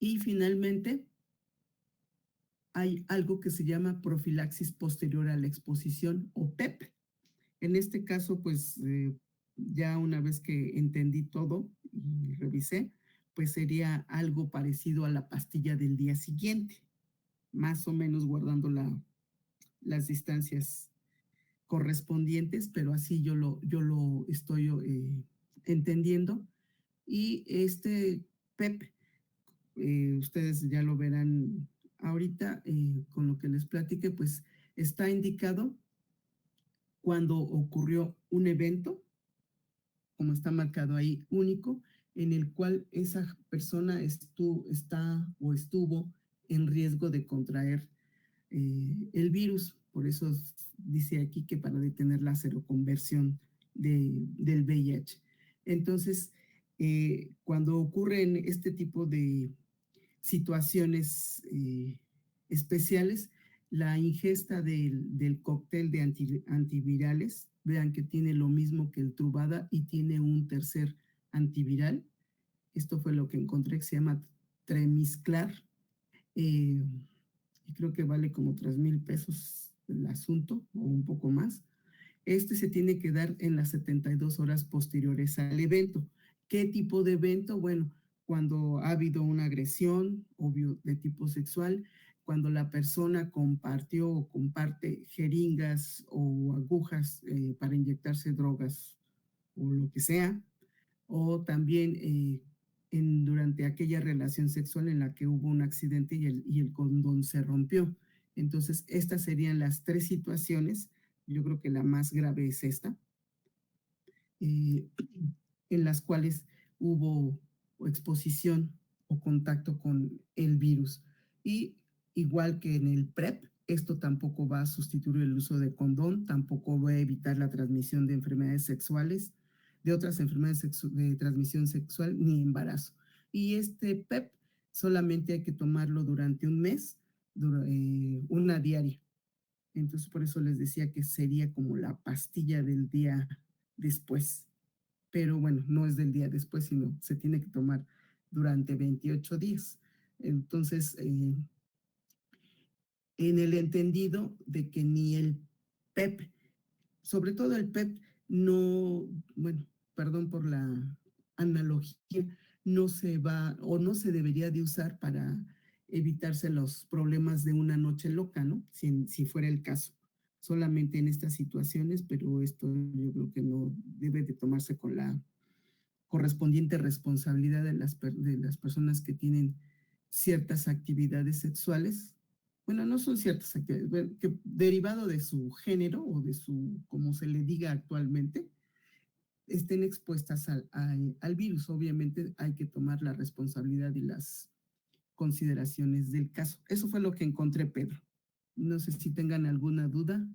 Y finalmente, hay algo que se llama profilaxis posterior a la exposición o PEP. En este caso, pues ya una vez que entendí todo y revisé, pues sería algo parecido a la pastilla del día siguiente, más o menos guardando las distancias correspondientes, pero así yo lo estoy entendiendo. Y este PEP, ustedes ya lo verán ahorita con lo que les platique, pues está indicado cuando ocurrió un evento, como está marcado ahí, único, en el cual esa persona está o estuvo en riesgo de contraer el virus. Por eso dice aquí que para detener la seroconversión del VIH. Entonces, cuando ocurren este tipo de situaciones especiales, la ingesta del cóctel de antivirales, vean que tiene lo mismo que el Truvada y tiene un tercer antiviral. Esto fue lo que encontré, que se llama Tremisclar. Y creo que vale como 3,000 pesos el asunto, o un poco más. Este se tiene que dar en las 72 horas posteriores al evento. ¿Qué tipo de evento? Bueno, cuando ha habido una agresión, obvio, de tipo sexual, cuando la persona compartió o comparte jeringas o agujas para inyectarse drogas o lo que sea, o también durante aquella relación sexual en la que hubo un accidente y el condón se rompió. Entonces, estas serían las tres situaciones. Yo creo que la más grave es esta, eh, en las cuales hubo exposición o contacto con el virus. Y igual que en el PrEP, esto tampoco va a sustituir el uso de condón, tampoco va a evitar la transmisión de enfermedades sexuales, de otras enfermedades de transmisión sexual, ni embarazo. Y este PEP solamente hay que tomarlo durante un mes, una diaria. Entonces, por eso les decía que sería como la pastilla del día después. Pero bueno, no es del día después, sino se tiene que tomar durante 28 días. Entonces, en el entendido de que ni el PEP, sobre todo el PEP, no, bueno, perdón por la analogía, no se va o no se debería de usar para evitarse los problemas de una noche loca, ¿no? Si fuera el caso. Solamente en estas situaciones, pero esto yo creo que no debe de tomarse con la correspondiente responsabilidad de las personas que tienen ciertas actividades sexuales. Bueno, no son ciertas actividades, que derivado de su género o de su, como se le diga actualmente, estén expuestas al virus. Obviamente hay que tomar la responsabilidad y las consideraciones del caso. Eso fue lo que encontré, Pedro. No sé si tengan alguna duda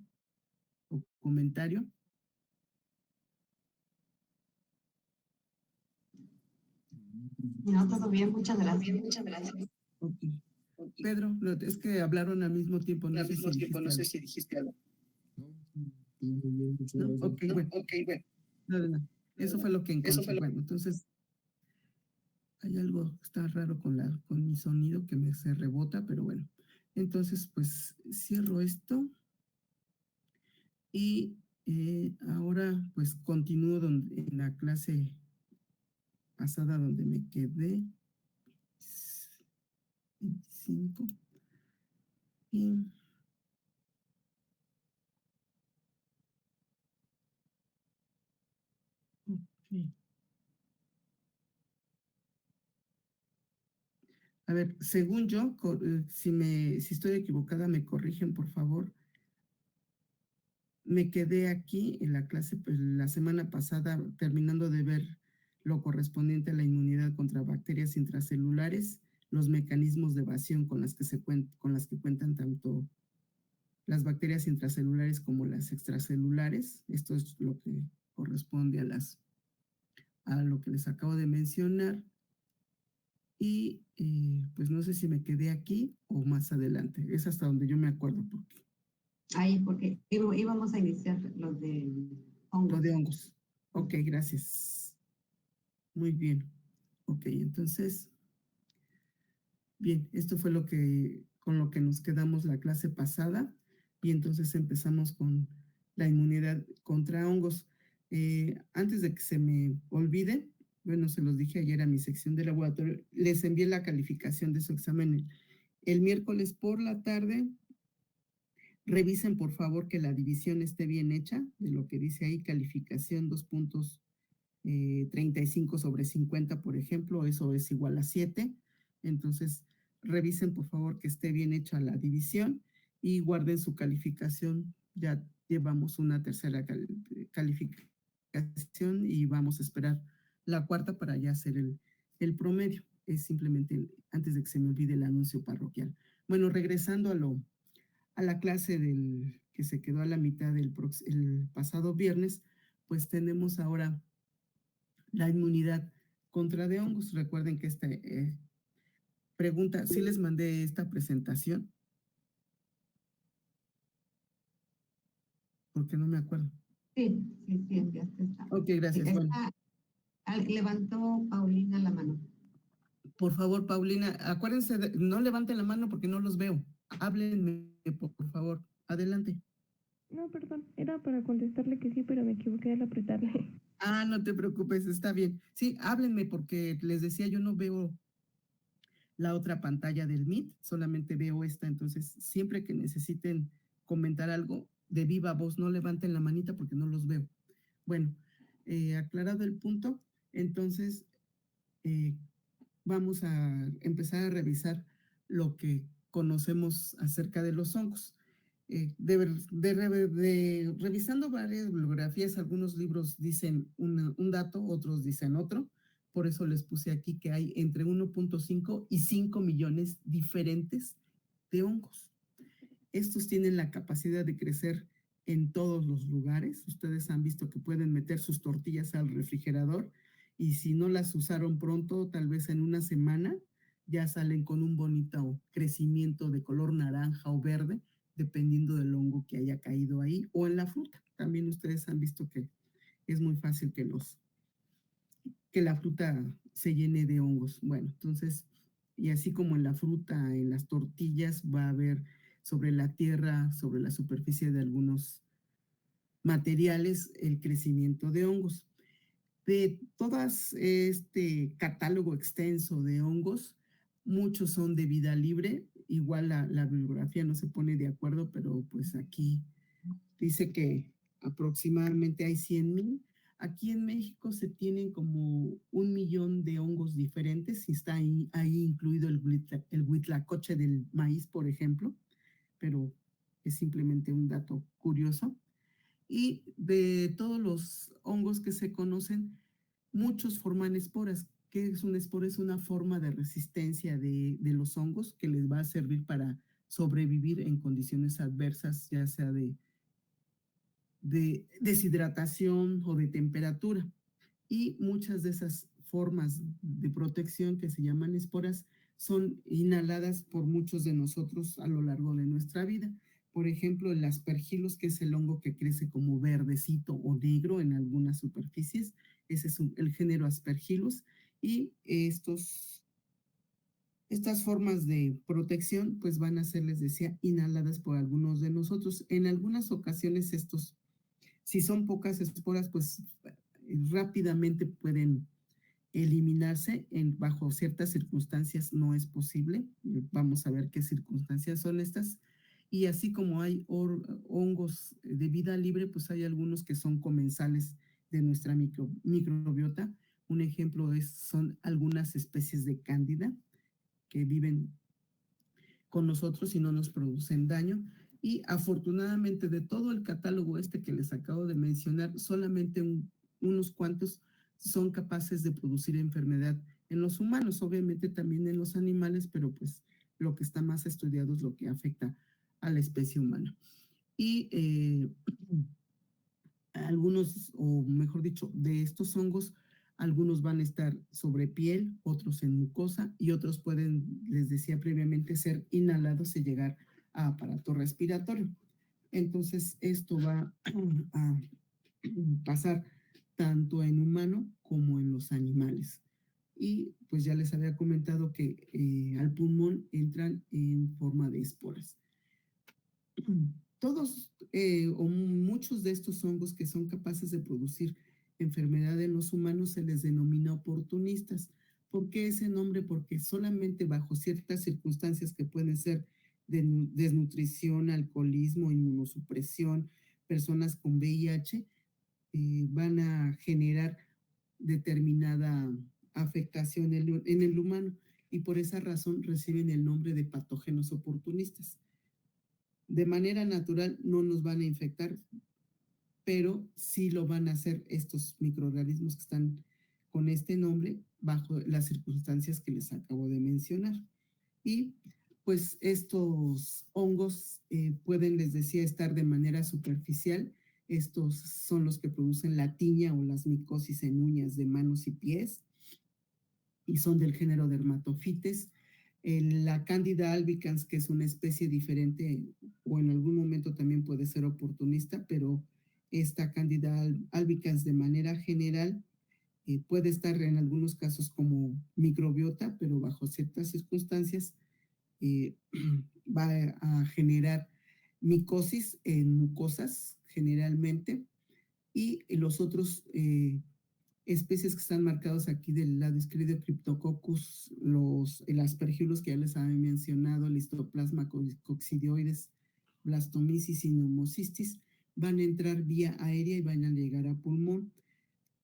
o comentario. No, todo bien, muchas gracias. Okay. Pedro, es que hablaron al mismo tiempo, no sé si dijiste algo. No, ok, bueno. No. Eso fue lo que encontré. Bueno, entonces hay algo, está raro con mi sonido que se rebota, pero bueno. Entonces, pues cierro esto y ahora pues continúo en la clase pasada donde me quedé. 25. Y okay. A ver, según yo, si estoy equivocada, me corrigen, por favor. Me quedé aquí en la clase, pues, la semana pasada, terminando de ver lo correspondiente a la inmunidad contra bacterias intracelulares, los mecanismos de evasión con las que cuentan tanto las bacterias intracelulares como las extracelulares. Esto es lo que corresponde a lo que les acabo de mencionar. Y pues no sé si me quedé aquí o más adelante. Es hasta donde yo me acuerdo. Ahí, porque íbamos a iniciar los de hongos. Lo de hongos. Ok, gracias. Muy bien. Ok, entonces Bien, esto fue con lo que nos quedamos la clase pasada y entonces empezamos con la inmunidad contra hongos. Antes de que se me olvide, bueno, se los dije ayer a mi sección de laboratorio, les envié la calificación de su examen el miércoles por la tarde. Revisen por favor que la división esté bien hecha, de lo que dice ahí, calificación 2.35 sobre 50, por ejemplo, eso es igual a 7. Entonces, revisen por favor que esté bien hecha la división y guarden su calificación. Ya llevamos una tercera calificación y vamos a esperar la cuarta para ya hacer el promedio. Es simplemente antes de que se me olvide el anuncio parroquial. Bueno, regresando a la clase que se quedó a la mitad el pasado viernes, pues tenemos ahora la inmunidad contra de hongos. Recuerden que esta pregunta, sí les mandé esta presentación, porque no me acuerdo. Sí, sí, sí, enviaste esta. Ok, gracias. Bueno, Levantó Paulina la mano. por favor, Paulina, acuérdense, no levanten la mano porque no los veo. Háblenme, por favor. Adelante. No, perdón, era para contestarle que sí, pero me equivoqué al apretarle. Ah, no te preocupes, está bien. Sí, háblenme porque les decía, yo no veo la otra pantalla del Meet, solamente veo esta, entonces siempre que necesiten comentar algo de viva voz, no levanten la manita porque no los veo. Bueno, aclarado el punto, entonces eh, vamos a empezar a revisar lo que conocemos acerca de los hongos. Revisando varias bibliografías, algunos libros dicen un dato, otros dicen otro. Por eso les puse aquí que hay entre 1.5 y 5 millones diferentes de hongos. Estos tienen la capacidad de crecer en todos los lugares. Ustedes han visto que pueden meter sus tortillas al refrigerador y si no las usaron pronto, tal vez en una semana, ya salen con un bonito crecimiento de color naranja o verde, dependiendo del hongo que haya caído ahí o en la fruta. También ustedes han visto que es muy fácil que la fruta se llene de hongos. Bueno, entonces, y así como en la fruta, en las tortillas, va a haber sobre la tierra, sobre la superficie de algunos materiales, el crecimiento de hongos. De todas este catálogo extenso de hongos, muchos son de vida libre. Igual la bibliografía no se pone de acuerdo, pero pues aquí dice que aproximadamente hay 100,000. Aquí en México se tienen como 1 millón de hongos diferentes y está ahí incluido el huitlacoche del maíz, por ejemplo, pero es simplemente un dato curioso. Y de todos los hongos que se conocen, muchos forman esporas. ¿Qué es una espora? Es una forma de resistencia de los hongos que les va a servir para sobrevivir en condiciones adversas, ya sea de deshidratación o de temperatura. Y muchas de esas formas de protección que se llaman esporas son inhaladas por muchos de nosotros a lo largo de nuestra vida. Por ejemplo, el aspergillus, que es el hongo que crece como verdecito o negro en algunas superficies, ese es el género aspergillus, y estas formas de protección pues van a ser, les decía, inhaladas por algunos de nosotros. En algunas ocasiones si son pocas esporas, pues rápidamente pueden eliminarse bajo ciertas circunstancias no es posible. Vamos a ver qué circunstancias son estas. Y así como hay hongos de vida libre, pues hay algunos que son comensales de nuestra microbiota. Un ejemplo son algunas especies de cándida que viven con nosotros y no nos producen daño. Y afortunadamente de todo el catálogo que les acabo de mencionar, solamente unos cuantos son capaces de producir enfermedad en los humanos, obviamente también en los animales, pero pues lo que está más estudiado es lo que afecta a la especie humana. Y algunos, o mejor dicho, de estos hongos, algunos van a estar sobre piel, otros en mucosa y otros pueden, les decía previamente, ser inhalados y llegar a aparato respiratorio. Entonces, esto va a pasar tanto en humano como en los animales. y pues ya les había comentado que al pulmón entran en forma de esporas. Todos o muchos de estos hongos que son capaces de producir enfermedad en los humanos se les denomina oportunistas. ¿Por qué ese nombre? Porque solamente bajo ciertas circunstancias que pueden ser de desnutrición, alcoholismo, inmunosupresión, personas con VIH, van a generar determinada afectación en el humano y por esa razón reciben el nombre de patógenos oportunistas. De manera natural no nos van a infectar, pero sí lo van a hacer estos microorganismos que están con este nombre bajo las circunstancias que les acabo de mencionar. Y pues estos hongos pueden, les decía, estar de manera superficial. Estos son los que producen la tiña o las micosis en uñas de manos y pies y son del género Dermatophytes. La Candida albicans, que es una especie diferente o en algún momento también puede ser oportunista, pero esta Candida albicans de manera general puede estar en algunos casos como microbiota, pero bajo ciertas circunstancias va a generar micosis en mucosas generalmente y los otros especies que están marcados aquí del lado izquierdo, Cryptococcus, el aspergillus que ya les había mencionado, Listoplasma coccidioides, Blastomyces y Pneumocystis, van a entrar vía aérea y van a llegar a pulmón.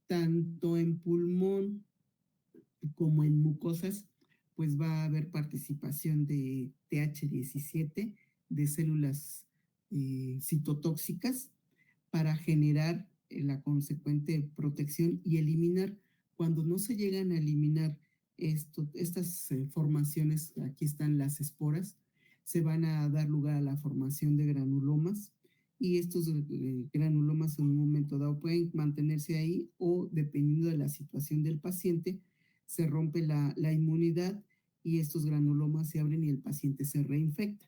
Tanto en pulmón como en mucosas, pues va a haber participación de TH17, de células citotóxicas, para generar la consecuente protección y eliminar. Cuando no se llegan a eliminar estas formaciones, aquí están las esporas, se van a dar lugar a la formación de granulomas y estos granulomas en un momento dado pueden mantenerse ahí o dependiendo de la situación del paciente se rompe la inmunidad y estos granulomas se abren y el paciente se reinfecta.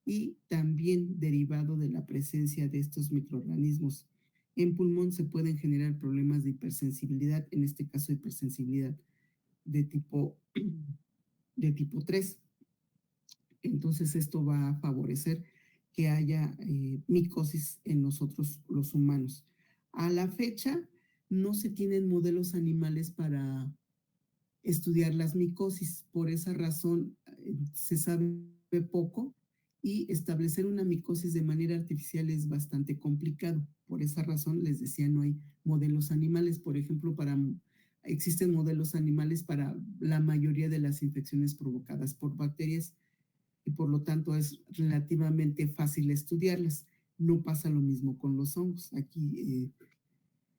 Y también derivado de la presencia de estos microorganismos en pulmón se pueden generar problemas de hipersensibilidad, en este caso hipersensibilidad de tipo 3. Entonces esto va a favorecer que haya micosis en nosotros los humanos. A la fecha no se tienen modelos animales para estudiar las micosis, por esa razón se sabe poco y establecer una micosis de manera artificial es bastante complicado. Por esa razón les decía, no hay modelos animales. Por ejemplo, existen modelos animales para la mayoría de las infecciones provocadas por bacterias y por lo tanto es relativamente fácil estudiarlas. No pasa lo mismo con los hongos. Aquí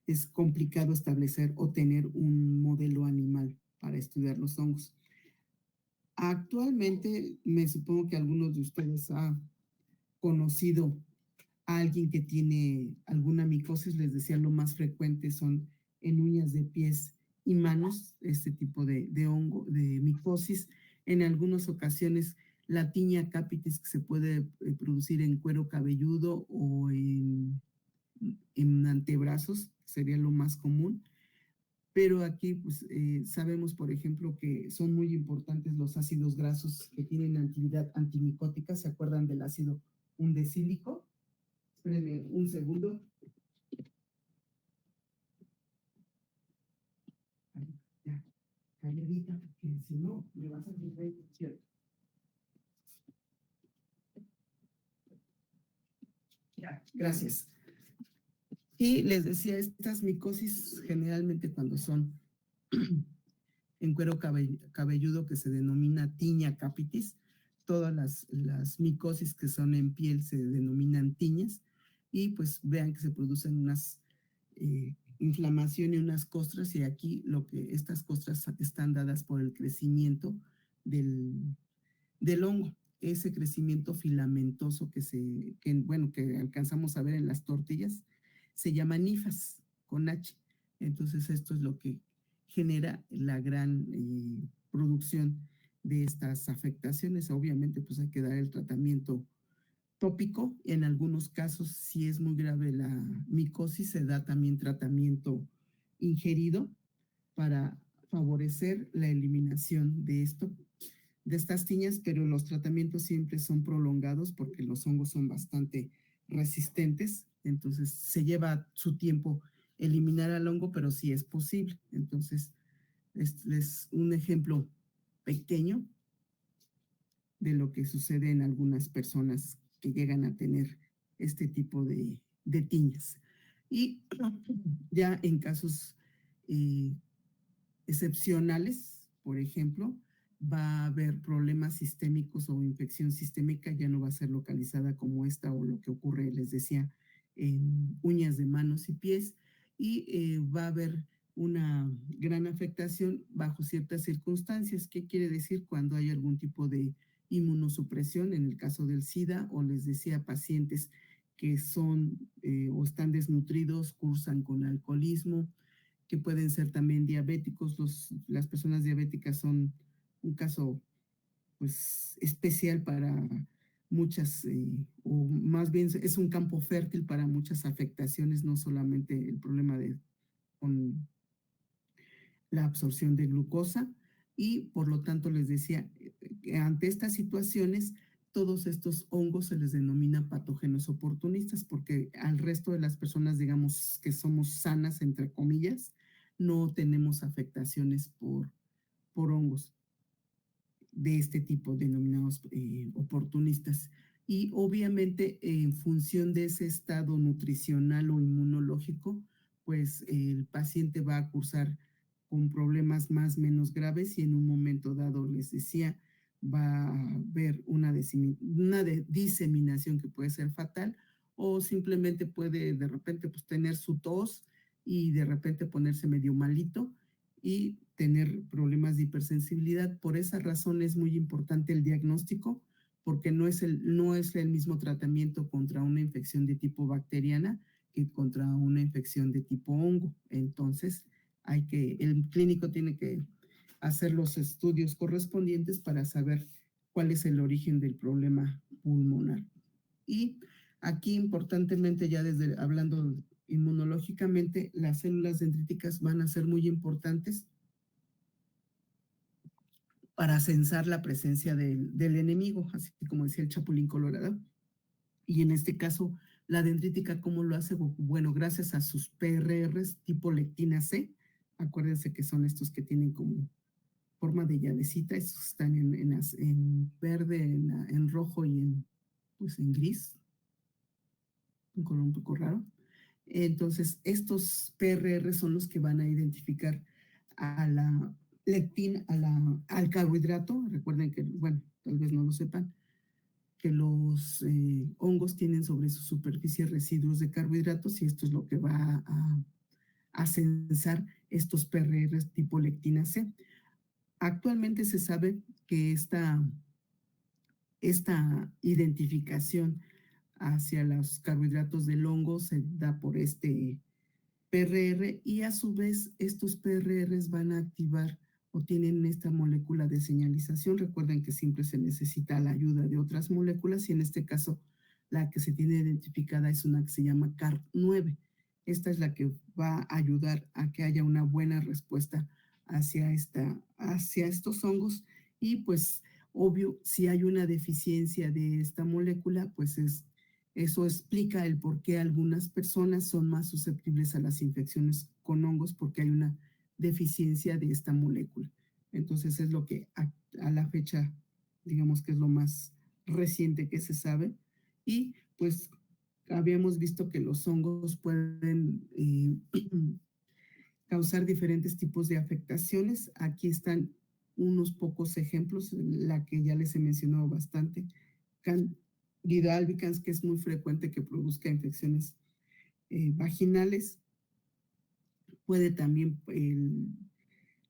es complicado establecer o tener un modelo animal para estudiar los hongos. Actualmente, me supongo que algunos de ustedes han conocido a alguien que tiene alguna micosis. Les decía, lo más frecuente son en uñas de pies y manos, este tipo de hongo, de micosis. En algunas ocasiones, la tiña capitis que se puede producir en cuero cabelludo o en antebrazos, sería lo más común. Pero aquí pues, sabemos, por ejemplo, que son muy importantes los ácidos grasos que tienen actividad antimicótica. ¿Se acuerdan del ácido undecílico? Espérenme un segundo. Ya, calladita, porque si no, me vas a hacer cierto. Ya, gracias. Y les decía, estas micosis generalmente cuando son en cuero cabelludo que se denomina tiña capitis, todas las micosis que son en piel se denominan tiñas y pues vean que se producen unas inflamación y unas costras y aquí estas costras están dadas por el crecimiento del hongo, ese crecimiento filamentoso que alcanzamos a ver en las tortillas, se llama nifas con H. Entonces esto es lo que genera la gran producción de estas afectaciones. Obviamente pues hay que dar el tratamiento tópico. En algunos casos, si es muy grave la micosis, se da también tratamiento ingerido para favorecer la eliminación de estas tiñas, pero los tratamientos siempre son prolongados porque los hongos son bastante resistentes, entonces se lleva su tiempo eliminar al hongo, pero sí es posible. Entonces, es un ejemplo pequeño de lo que sucede en algunas personas que llegan a tener este tipo de tiñas. Y ya en casos excepcionales, por ejemplo, va a haber problemas sistémicos o infección sistémica, ya no va a ser localizada como esta o lo que ocurre, les decía, en uñas de manos y pies, y va a haber una gran afectación bajo ciertas circunstancias. ¿Qué quiere decir? Cuando hay algún tipo de inmunosupresión, en el caso del SIDA, o les decía, pacientes que son o están desnutridos, cursan con alcoholismo, que pueden ser también diabéticos. Las personas diabéticas son un caso pues especial para muchas, o más bien es un campo fértil para muchas afectaciones, no solamente el problema con la absorción de glucosa, y por lo tanto les decía, ante estas situaciones, todos estos hongos se les denomina patógenos oportunistas, porque al resto de las personas, digamos que somos sanas, entre comillas, no tenemos afectaciones por hongos de este tipo denominados oportunistas. Y obviamente en función de ese estado nutricional o inmunológico, pues el paciente va a cursar con problemas más o menos graves, y en un momento dado, les decía, va a haber una diseminación que puede ser fatal, o simplemente puede de repente pues tener su tos y de repente ponerse medio malito y tener problemas de hipersensibilidad. Por esa razón es muy importante el diagnóstico, porque no es el mismo tratamiento contra una infección de tipo bacteriana que contra una infección de tipo hongo. Entonces, el clínico tiene que hacer los estudios correspondientes para saber cuál es el origen del problema pulmonar. Y aquí, importantemente, ya desde hablando inmunológicamente, las células dendríticas van a ser muy importantes para censar la presencia del enemigo, así como decía el Chapulín Colorado. Y en este caso, la dendrítica, ¿cómo lo hace? Bueno, gracias a sus PRRs tipo lectina C. Acuérdense que son estos que tienen como forma de llavecita. Estos están en verde, en rojo y pues en gris, un color un poco raro. Entonces, estos PRR son los que van a identificar a la lectina, al carbohidrato. Recuerden que, bueno, tal vez no lo sepan, que los hongos tienen sobre su superficie residuos de carbohidratos, y esto es lo que va a censar estos PRR tipo lectina C. Actualmente se sabe que esta identificación hacia los carbohidratos del hongo se da por este PRR, y a su vez estos PRRs van a activar o tienen esta molécula de señalización. Recuerden que siempre se necesita la ayuda de otras moléculas, y en este caso la que se tiene identificada es una que se llama CARP9. Esta es la que va a ayudar a que haya una buena respuesta hacia estos hongos. Y pues obvio, si hay una deficiencia de esta molécula, pues eso explica el por qué algunas personas son más susceptibles a las infecciones con hongos, porque hay una deficiencia de esta molécula. Entonces es lo que a la fecha, digamos que es lo más reciente que se sabe. Y pues habíamos visto que los hongos pueden causar diferentes tipos de afectaciones. Aquí están unos pocos ejemplos, la que ya les he mencionado bastante, Candida albicans, que es muy frecuente que produzca infecciones vaginales. Puede también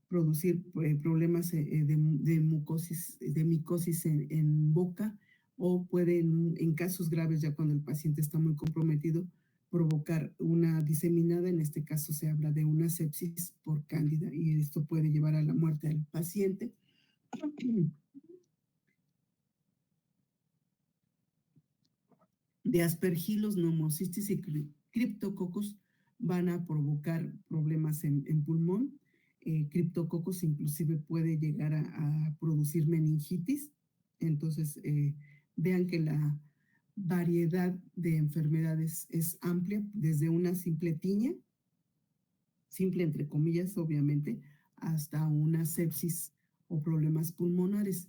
producir problemas de micosis en boca, o puede en casos graves, ya cuando el paciente está muy comprometido, provocar una diseminada. En este caso se habla de una sepsis por cándida, y esto puede llevar a la muerte del paciente. De aspergilos, neumocistis y criptococos van a provocar problemas en pulmón. Cryptococcus inclusive puede llegar a producir meningitis. Entonces, vean que la variedad de enfermedades es amplia, desde una simple tiña, simple entre comillas, obviamente, hasta una sepsis o problemas pulmonares.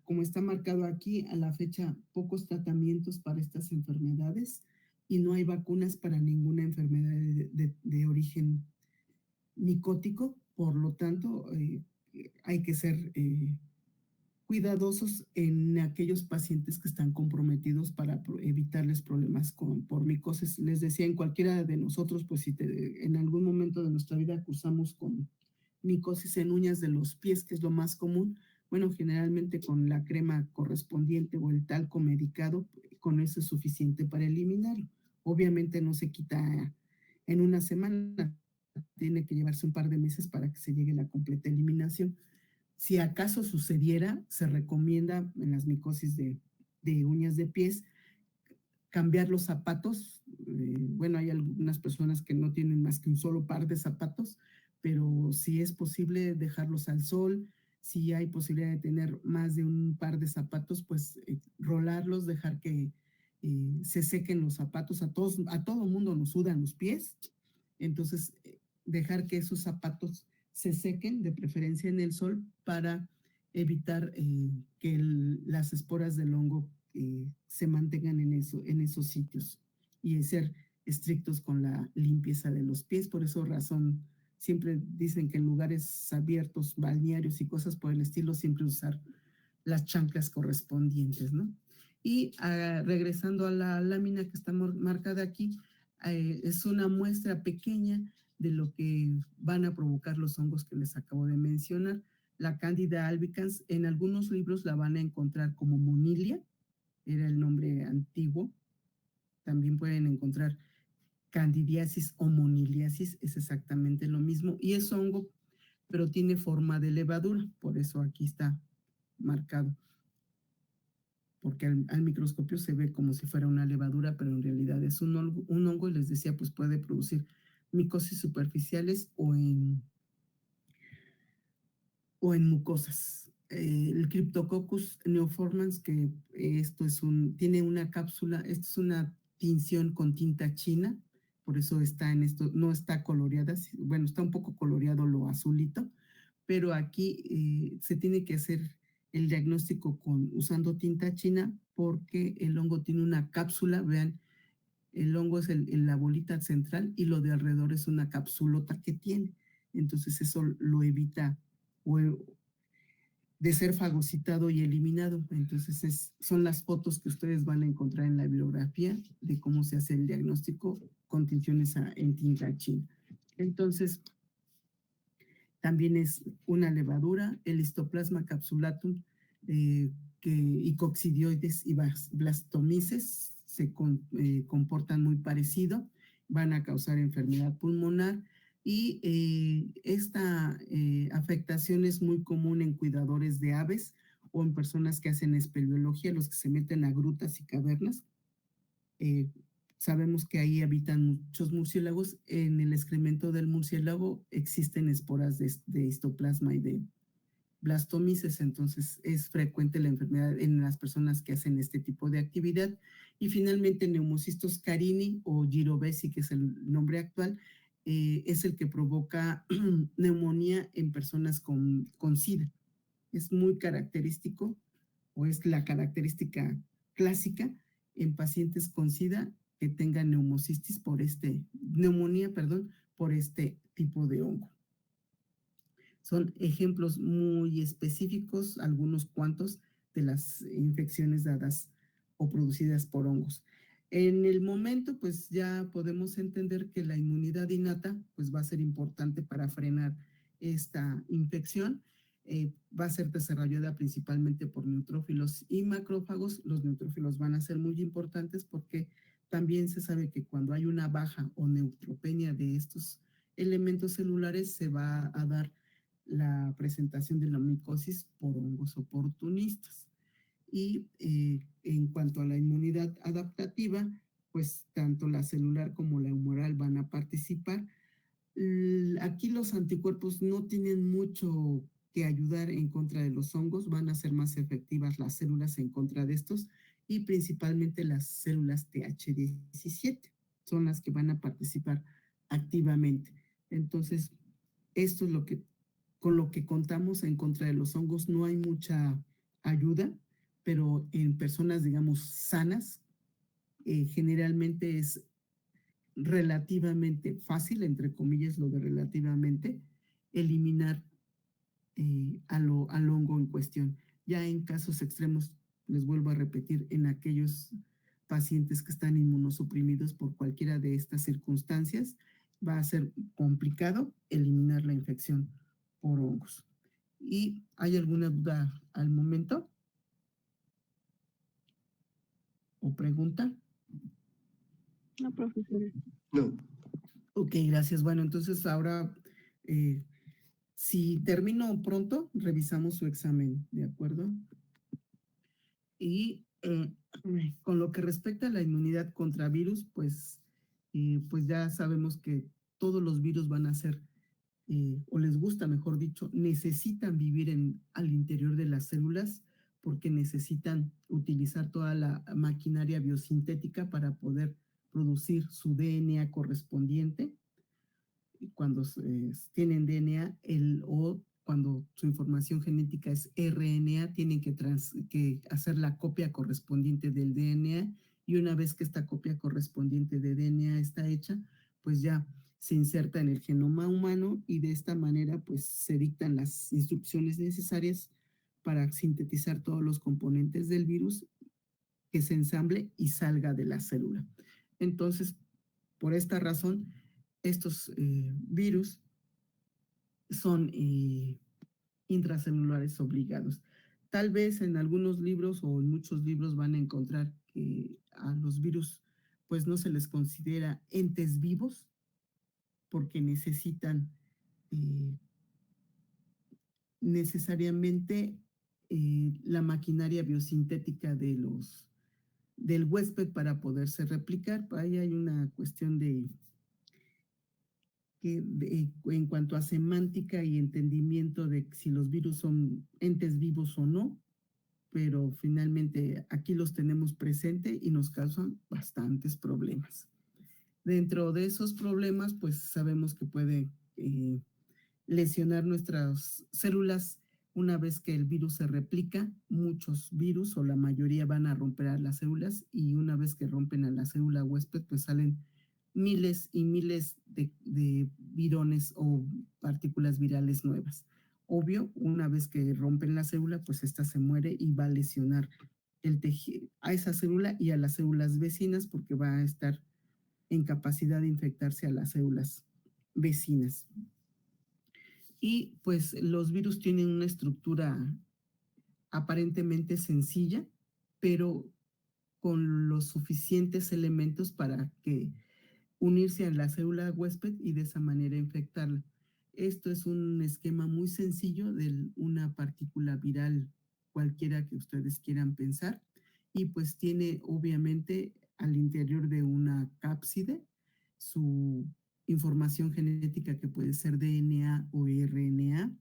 Como está marcado aquí, a la fecha, pocos tratamientos para estas enfermedades y no hay vacunas para ninguna enfermedad de origen micótico. Por lo tanto, hay que ser cuidadosos en aquellos pacientes que están comprometidos para evitarles problemas por micosis. Les decía, en cualquiera de nosotros, pues si en algún momento de nuestra vida cursamos con micosis en uñas de los pies, que es lo más común, bueno, generalmente con la crema correspondiente o el talco medicado, con eso es suficiente para eliminarlo. Obviamente no se quita en una semana, tiene que llevarse un par de meses para que se llegue a la completa eliminación. Si acaso sucediera, se recomienda en las micosis de uñas de pies cambiar los zapatos. Bueno, hay algunas personas que no tienen más que un solo par de zapatos, pero si es posible dejarlos al sol, si hay posibilidad de tener más de un par de zapatos, pues rolarlos, dejar que se sequen los zapatos. A todo mundo nos sudan los pies, entonces dejar que esos zapatos se sequen, de preferencia en el sol, para evitar que las esporas del hongo se mantengan en esos sitios, y ser estrictos con la limpieza de los pies. Por esa razón, siempre dicen que en lugares abiertos, balnearios y cosas por el estilo, siempre usar las chanclas correspondientes, ¿no? Y regresando a la lámina que está marcada aquí, es una muestra pequeña de lo que van a provocar los hongos que les acabo de mencionar. La Candida albicans, en algunos libros la van a encontrar como Monilia, era el nombre antiguo. También pueden encontrar candidiasis o moniliasis, es exactamente lo mismo, y es hongo, pero tiene forma de levadura, por eso aquí está marcado, porque al microscopio se ve como si fuera una levadura, pero en realidad es un hongo, y les decía, pues puede producir micosis superficiales o en mucosas. El Cryptococcus neoformans, que tiene una cápsula, esto es una tinción con tinta china, por eso está en esto, no está coloreada, bueno, está un poco coloreado lo azulito, pero aquí se tiene que hacer el diagnóstico usando tinta china, porque el hongo tiene una cápsula. Vean, el hongo es la bolita central y lo de alrededor es una capsulota que tiene. Entonces eso lo evita de ser fagocitado y eliminado. Entonces son las fotos que ustedes van a encontrar en la bibliografía de cómo se hace el diagnóstico con tinciones en tinta china. Entonces, también es una levadura, el Histoplasma capsulatum, y coccidioides y blastomices se comportan muy parecido, van a causar enfermedad pulmonar, y esta afectación es muy común en cuidadores de aves o en personas que hacen espeleología, los que se meten a grutas y cavernas. Sabemos que ahí habitan muchos murciélagos. En el excremento del murciélago existen esporas de histoplasma y de blastomices, entonces es frecuente la enfermedad en las personas que hacen este tipo de actividad. Y finalmente, Pneumocystis carini o Girovesi, que es el nombre actual, es el que provoca neumonía en personas con SIDA. Es muy característico, o es la característica clásica en pacientes con SIDA que tengan neumonía, por este tipo de hongo. Son ejemplos muy específicos, algunos cuantos, de las infecciones dadas o producidas por hongos. En el momento, pues ya podemos entender que la inmunidad innata pues va a ser importante para frenar esta infección. Va a ser desarrollada principalmente por neutrófilos y macrófagos. Los neutrófilos van a ser muy importantes porque también se sabe que cuando hay una baja o neutropenia de estos elementos celulares, se va a dar la presentación de la micosis por hongos oportunistas. Y en cuanto a la inmunidad adaptativa, pues tanto la celular como la humoral van a participar, Aquí los anticuerpos no tienen mucho que ayudar en contra de los hongos, van a ser más efectivas las células en contra de estos y principalmente las células TH17 son las que van a participar activamente. Entonces, esto es con lo que contamos en contra de los hongos. No hay mucha ayuda, pero en personas, digamos, sanas, generalmente es relativamente fácil, entre comillas, lo de relativamente, eliminar al hongo en cuestión. Ya en casos extremos, les vuelvo a repetir, en aquellos pacientes que están inmunosuprimidos por cualquiera de estas circunstancias, va a ser complicado eliminar la infección por hongos. ¿Y hay alguna duda al momento? ¿O pregunta? No, profesora. No. Ok, gracias. Bueno, entonces ahora, si termino pronto, revisamos su examen, ¿de acuerdo? Y con lo que respecta a la inmunidad contra virus, pues ya sabemos que todos los virus van a ser, o les gusta, mejor dicho, necesitan vivir al interior de las células porque necesitan utilizar toda la maquinaria biosintética para poder producir su DNA correspondiente. Cuando tienen DNA o cuando su información genética es RNA, tienen que hacer la copia correspondiente del DNA y una vez que esta copia correspondiente de DNA está hecha, pues ya se inserta en el genoma humano y de esta manera pues se dictan las instrucciones necesarias para sintetizar todos los componentes del virus, que se ensamble y salga de la célula. Entonces, por esta razón, estos virus son intracelulares obligados. Tal vez en algunos libros o en muchos libros van a encontrar que a los virus pues no se les considera entes vivos porque necesitan necesariamente la maquinaria biosintética del huésped para poderse replicar. Ahí hay una cuestión en cuanto a semántica y entendimiento de si los virus son entes vivos o no, pero finalmente aquí los tenemos presente y nos causan bastantes problemas. Dentro de esos problemas, pues sabemos que puede lesionar nuestras células una vez que el virus se replica. Muchos virus o la mayoría van a romper a las células y una vez que rompen a la célula huésped, pues salen miles y miles de virones o partículas virales nuevas. Obvio, una vez que rompen la célula, pues esta se muere y va a lesionar el tejido a esa célula y a las células vecinas porque va a estar en capacidad de infectarse a las células vecinas. Y pues los virus tienen una estructura aparentemente sencilla, pero con los suficientes elementos para que unirse a la célula huésped y de esa manera infectarla. Esto es un esquema muy sencillo de una partícula viral cualquiera que ustedes quieran pensar y pues tiene obviamente al interior de una cápside su información genética que puede ser DNA o RNA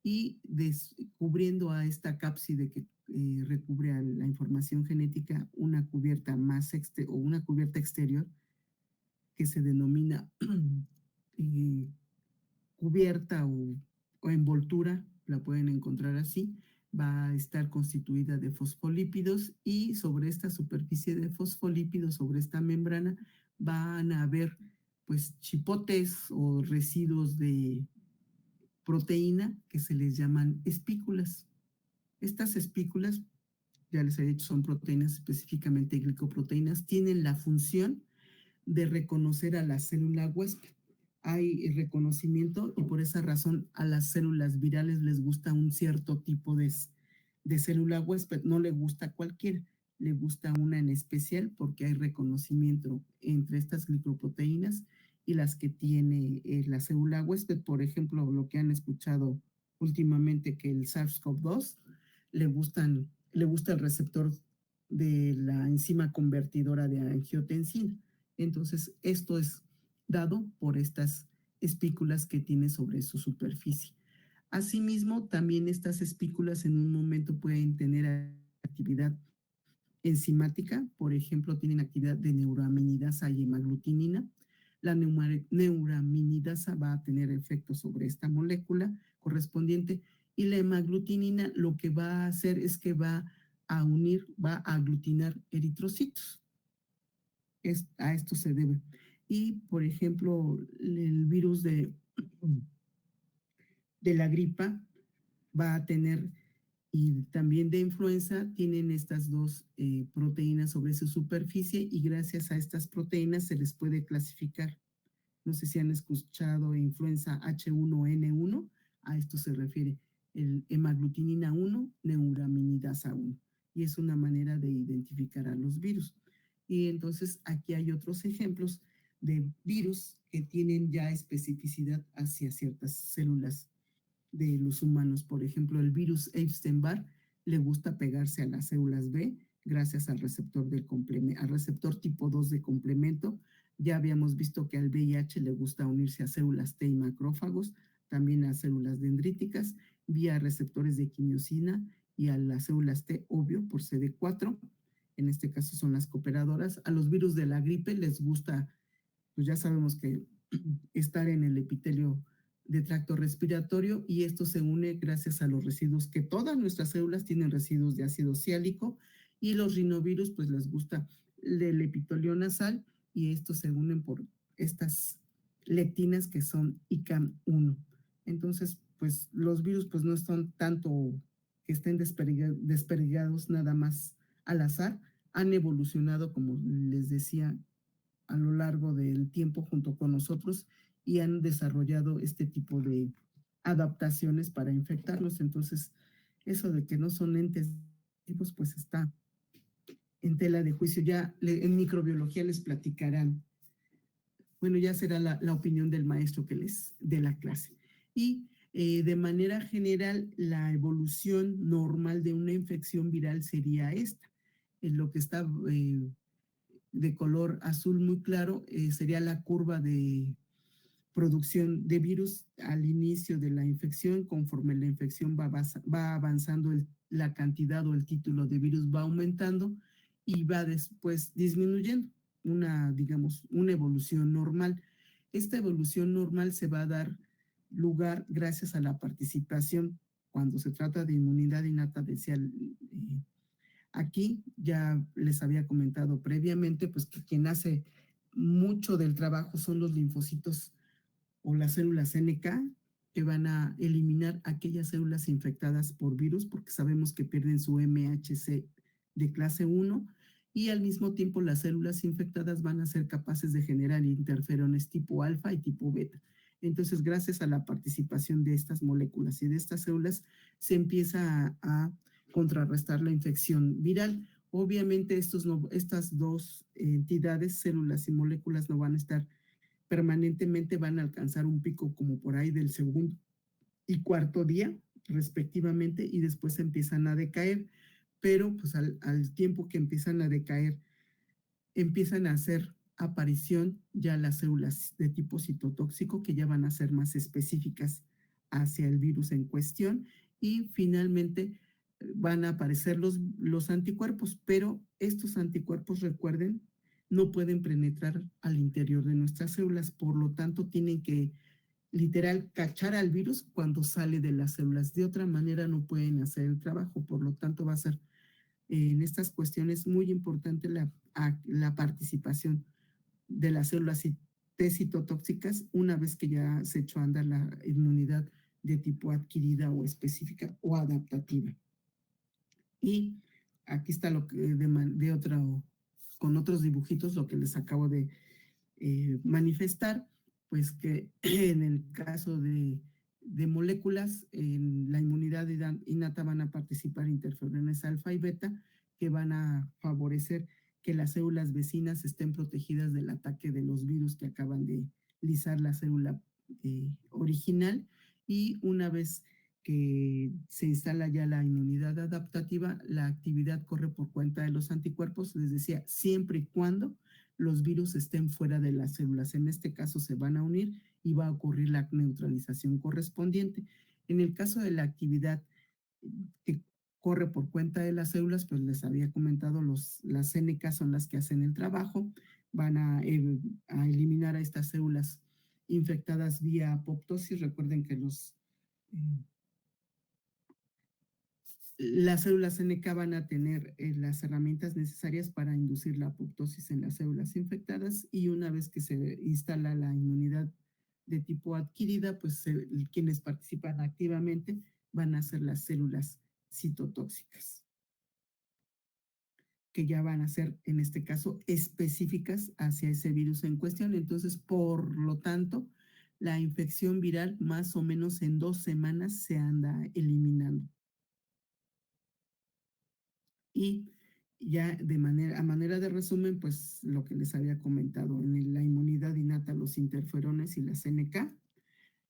y descubriendo a esta cápside que recubre a la información genética una cubierta o una cubierta exterior que se denomina cubierta o envoltura, la pueden encontrar así, va a estar constituida de fosfolípidos y sobre esta superficie de fosfolípidos, sobre esta membrana, van a haber pues chipotes o residuos de proteína que se les llaman espículas. Estas espículas, ya les he dicho, son proteínas, específicamente glicoproteínas, tienen la función de reconocer a la célula huésped. Hay reconocimiento y por esa razón a las células virales les gusta un cierto tipo de célula huésped. No le gusta cualquiera, le gusta una en especial porque hay reconocimiento entre estas glicoproteínas y las que tiene la célula huésped. Por ejemplo, lo que han escuchado últimamente que el SARS-CoV-2 le gusta el receptor de la enzima convertidora de angiotensina. Entonces, esto es dado por estas espículas que tiene sobre su superficie. Asimismo, también estas espículas en un momento pueden tener actividad enzimática, por ejemplo, tienen actividad de neuraminidasa y hemaglutinina. La neuraminidasa va a tener efecto sobre esta molécula correspondiente y la hemaglutinina lo que va a hacer es que va a unir, va a aglutinar eritrocitos. A esto se debe. Y, por ejemplo, el virus de la gripa va a tener, y también de influenza, tienen estas dos proteínas sobre su superficie y gracias a estas proteínas se les puede clasificar. No sé si han escuchado influenza H1N1, a esto se refiere el hemaglutinina 1, neuraminidasa 1, y es una manera de identificar a los virus. Y entonces aquí hay otros ejemplos de virus que tienen ya especificidad hacia ciertas células de los humanos. Por ejemplo, el virus Epstein-Barr le gusta pegarse a las células B gracias al receptor al receptor tipo 2 de complemento. Ya habíamos visto que al VIH le gusta unirse a células T y macrófagos, también a células dendríticas, vía receptores de quimiosina y a las células T, obvio, por CD4. En este caso son las cooperadoras. A los virus de la gripe les gusta, pues ya sabemos que estar en el epitelio de tracto respiratorio y esto se une gracias a los residuos, que todas nuestras células tienen residuos de ácido ciálico y los rinovirus pues les gusta el epitelio nasal y estos se unen por estas lectinas que son ICAM1. Entonces, pues los virus pues no son tanto que estén desperdigados nada más al azar, han evolucionado, como les decía, a lo largo del tiempo junto con nosotros y han desarrollado este tipo de adaptaciones para infectarnos. Entonces, eso de que no son entes vivos, pues está en tela de juicio. Ya en microbiología les platicarán. Bueno, ya será la opinión del maestro que les dé la clase. Y de manera general, la evolución normal de una infección viral sería esta. En lo que está de color azul muy claro sería la curva de producción de virus al inicio de la infección. Conforme la infección va avanzando, la cantidad o el título de virus va aumentando y va después disminuyendo, digamos, una evolución normal. Esta evolución normal se va a dar lugar gracias a la participación, cuando se trata de inmunidad innata, decía aquí, ya les había comentado previamente, pues que quien hace mucho del trabajo son los linfocitos o las células NK, que van a eliminar aquellas células infectadas por virus, porque sabemos que pierden su MHC de clase 1, y al mismo tiempo las células infectadas van a ser capaces de generar interferones tipo alfa y tipo beta. Entonces, gracias a la participación de estas moléculas y de estas células, se empieza a contrarrestar la infección viral. Obviamente, estas dos entidades, células y moléculas, no van a estar permanentemente, van a alcanzar un pico como por ahí del segundo y cuarto día, respectivamente, y después empiezan a decaer, pero pues al tiempo que empiezan a decaer, empiezan a hacer aparición ya las células de tipo citotóxico, que ya van a ser más específicas hacia el virus en cuestión, y finalmente van a aparecer los anticuerpos, pero estos anticuerpos, recuerden, no pueden penetrar al interior de nuestras células, por lo tanto tienen que literal cachar al virus cuando sale de las células. De otra manera no pueden hacer el trabajo, por lo tanto va a ser en estas cuestiones muy importante la participación de las células T citotóxicas una vez que ya se echó a andar la inmunidad de tipo adquirida o específica o adaptativa. Y aquí está lo que con otros dibujitos, lo que les acabo de manifestar, pues que en el caso de moléculas, en la inmunidad innata van a participar interferones alfa y beta, que van a favorecer que las células vecinas estén protegidas del ataque de los virus que acaban de lisar la célula original. Y una vez que se instala ya la inmunidad adaptativa, la actividad corre por cuenta de los anticuerpos, les decía, siempre y cuando los virus estén fuera de las células. En este caso se van a unir y va a ocurrir la neutralización correspondiente. En el caso de la actividad que corre por cuenta de las células, pues les había comentado, las CNK son las que hacen el trabajo, van a eliminar a estas células infectadas vía apoptosis. Recuerden que eh, las células NK van a tener las herramientas necesarias para inducir la apoptosis en las células infectadas, y una vez que se instala la inmunidad de tipo adquirida, pues quienes participan activamente van a ser las células citotóxicas, que ya van a ser, en este caso, específicas hacia ese virus en cuestión. Entonces, por lo tanto, la infección viral más o menos en 2 semanas se anda eliminando. Y ya a manera de resumen, pues lo que les había comentado, en la inmunidad innata, los interferones y la CNK.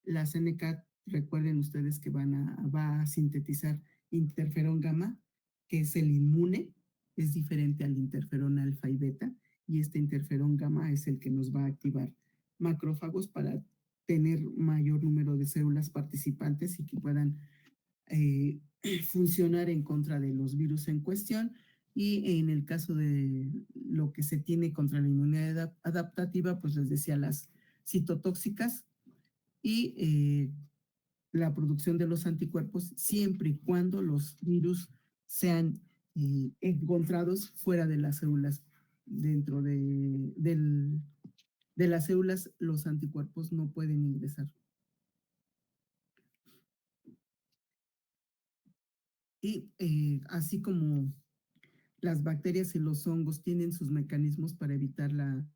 La CNK, recuerden ustedes que va a sintetizar interferón gamma, que es el inmune, es diferente al interferón alfa y beta, y este interferón gamma es el que nos va a activar macrófagos para tener mayor número de células participantes y que puedan eh, funcionar en contra de los virus en cuestión. Y en el caso de lo que se tiene contra la inmunidad adaptativa, pues les decía, las citotóxicas y la producción de los anticuerpos, siempre y cuando los virus sean encontrados fuera de las células. Dentro de las células, los anticuerpos no pueden ingresar. Y así como las bacterias y los hongos tienen sus mecanismos para evitar la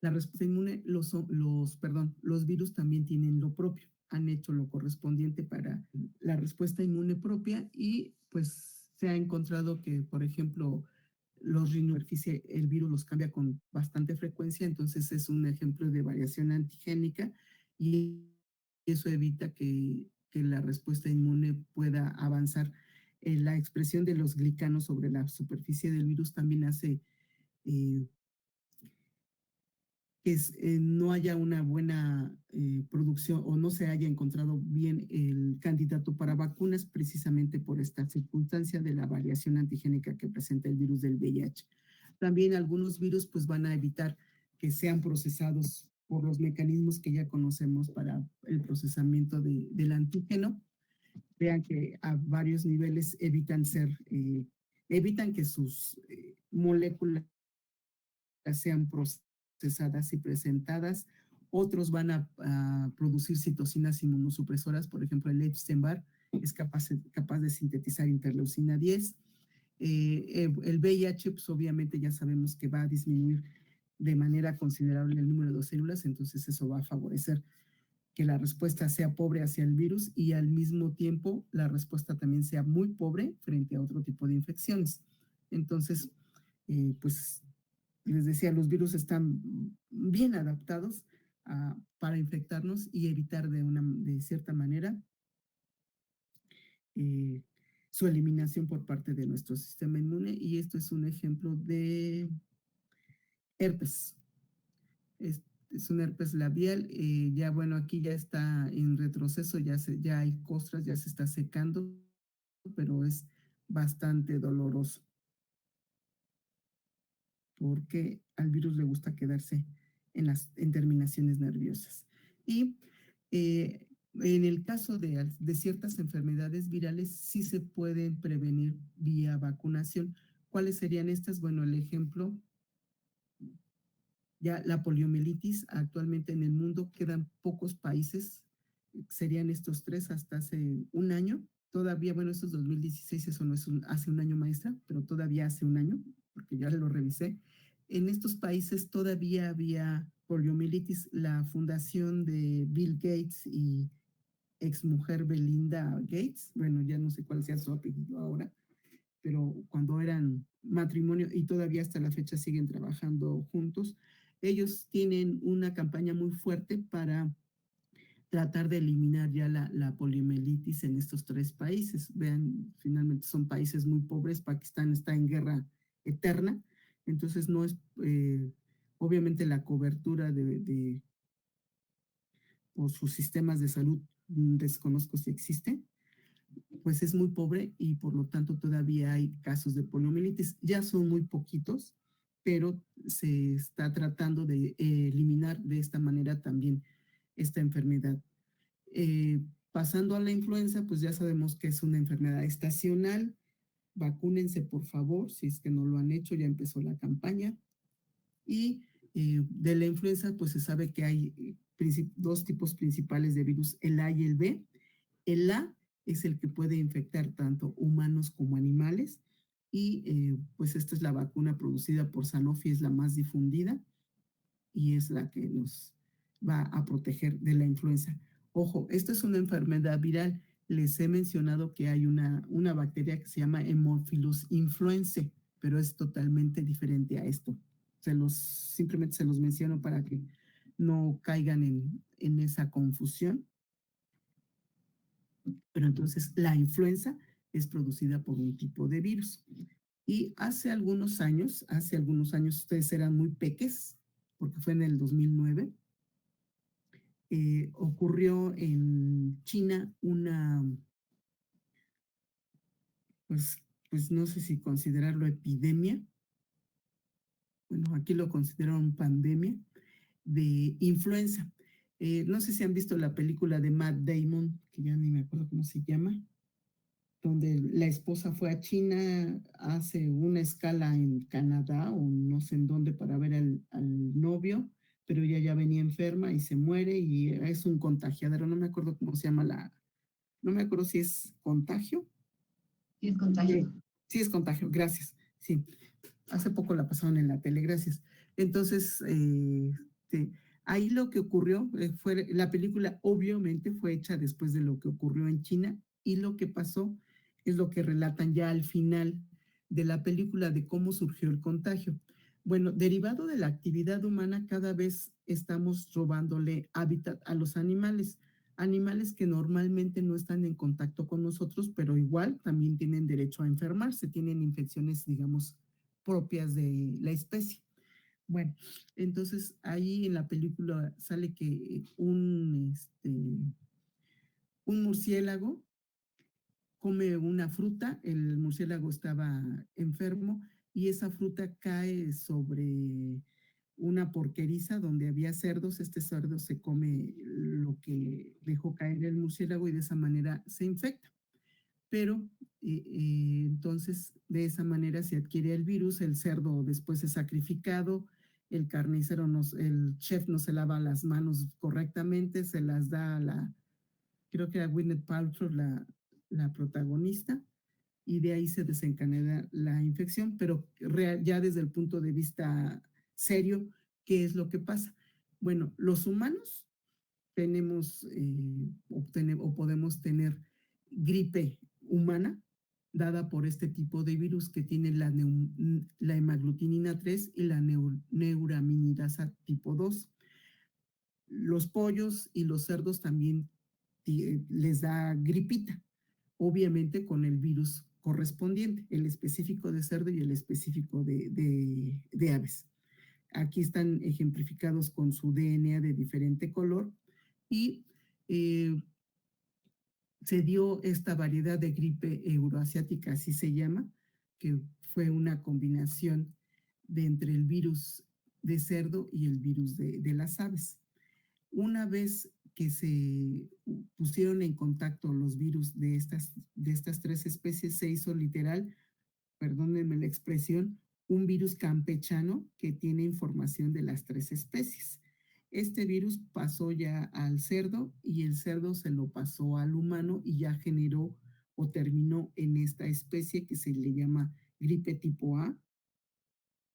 respuesta inmune, los virus también tienen lo propio, han hecho lo correspondiente para la respuesta inmune propia, y pues se ha encontrado que, por ejemplo, los rinosuperficie, el virus los cambia con bastante frecuencia, entonces es un ejemplo de variación antigénica, y eso evita que la respuesta inmune pueda avanzar. La expresión de los glicanos sobre la superficie del virus también hace eh, que no haya una buena producción, o no se haya encontrado bien el candidato para vacunas, precisamente por esta circunstancia de la variación antigénica que presenta el virus del VIH. También algunos virus pues van a evitar que sean procesados por los mecanismos que ya conocemos para el procesamiento del antígeno. Vean que a varios niveles evitan que sus moléculas sean procesadas y presentadas. Otros van a producir citocinas inmunosupresoras, por ejemplo, el Epstein-Barr es capaz de sintetizar interleucina 10. El VIH, pues obviamente ya sabemos que va a disminuir de manera considerable el número de células, entonces eso va a favorecer que la respuesta sea pobre hacia el virus, y al mismo tiempo la respuesta también sea muy pobre frente a otro tipo de infecciones. Entonces, pues les decía, los virus están bien adaptados para infectarnos y evitar de cierta manera eh, su eliminación por parte de nuestro sistema inmune. Y esto es un ejemplo de herpes. Es un herpes labial. Ya bueno, aquí ya está en retroceso, ya hay costras, ya se está secando, pero es bastante doloroso, porque al virus le gusta quedarse en terminaciones nerviosas. Y en el caso de ciertas enfermedades virales, sí se pueden prevenir vía vacunación. ¿Cuáles serían estas? Bueno, el ejemplo, ya la poliomielitis, actualmente en el mundo quedan pocos países, serían estos tres hasta hace un año. Todavía, bueno, esto es 2016, eso no es hace un año, maestra, pero todavía hace un año, porque ya lo revisé. En estos países todavía había poliomielitis. La fundación de Bill Gates y exmujer Belinda Gates, bueno, ya no sé cuál sea su apellido ahora, pero cuando eran matrimonio y todavía hasta la fecha siguen trabajando juntos, ellos tienen una campaña muy fuerte para tratar de eliminar ya la poliomielitis en estos 3 países. Vean, finalmente son países muy pobres. Pakistán está en guerra eterna, entonces no es, obviamente la cobertura o sus sistemas de salud, desconozco si existe, pues es muy pobre y por lo tanto todavía hay casos de poliomielitis. Ya son muy poquitos, pero se está tratando de eliminar de esta manera también esta enfermedad. Eh, Pasando a la influenza, pues ya sabemos que es una enfermedad estacional. Vacúnense, por favor, si es que no lo han hecho, ya empezó la campaña. Y de la influenza, pues se sabe que hay 2 tipos principales de virus, el A y el B. El A es el que puede infectar tanto humanos como animales y pues esta es la vacuna producida por Sanofi, es la más difundida y es la que nos va a proteger de la influenza. Ojo, esta es una enfermedad viral. Les he mencionado que hay una bacteria que se llama Haemophilus influenzae, pero es totalmente diferente a esto. Simplemente se los menciono para que no caigan en esa confusión. Pero entonces la influenza es producida por un tipo de virus. Y hace algunos años, ustedes eran muy peques, porque fue en el 2009, ocurrió en China pues, pues no sé si considerarlo epidemia, bueno, aquí lo consideraron pandemia, de influenza. No sé si han visto la película de Matt Damon, que ya ni me acuerdo cómo se llama, donde la esposa fue a China, hace una escala en Canadá o no sé en dónde para ver al novio, pero ella ya venía enferma y se muere y es un contagiadero. No me acuerdo cómo se llama no me acuerdo si es contagio. Sí, es contagio. Sí, es contagio, gracias. Sí, hace poco la pasaron en la tele, gracias. Entonces, sí, ahí lo que ocurrió fue, la película obviamente fue hecha después de lo que ocurrió en China y lo que pasó es lo que relatan ya al final de la película de cómo surgió el contagio. Bueno, derivado de la actividad humana, cada vez estamos robándole hábitat a los animales que normalmente no están en contacto con nosotros, pero igual también tienen derecho a enfermarse, tienen infecciones, digamos, propias de la especie. Bueno, entonces ahí en la película sale que un murciélago come una fruta, el murciélago estaba enfermo y esa fruta cae sobre una porqueriza donde había cerdos. Este cerdo se come lo que dejó caer el murciélago y de esa manera se infecta. Pero entonces de esa manera se adquiere el virus, el cerdo después es sacrificado, el carnicero, el chef no se lava las manos correctamente, se las da creo que era Gwyneth Paltrow la protagonista, y de ahí se desencadena la infección, pero ya desde el punto de vista serio, ¿qué es lo que pasa? Bueno, los humanos tenemos o podemos tener gripe humana dada por este tipo de virus que tiene la hemaglutinina 3 y la neuraminidasa tipo 2. Los pollos y los cerdos también les da gripita, obviamente con el virus correspondiente, el específico de cerdo y el específico de aves. Aquí están ejemplificados con su DNA de diferente color y eh, se dio esta variedad de gripe euroasiática, así se llama, que fue una combinación entre el virus de cerdo y el virus de las aves. Una vez que se pusieron en contacto los virus de estas 3 especies, se hizo literal, perdónenme la expresión, un virus campechano que tiene información de las 3 especies. Este virus pasó ya al cerdo y el cerdo se lo pasó al humano y ya generó o terminó en esta especie que se le llama gripe tipo A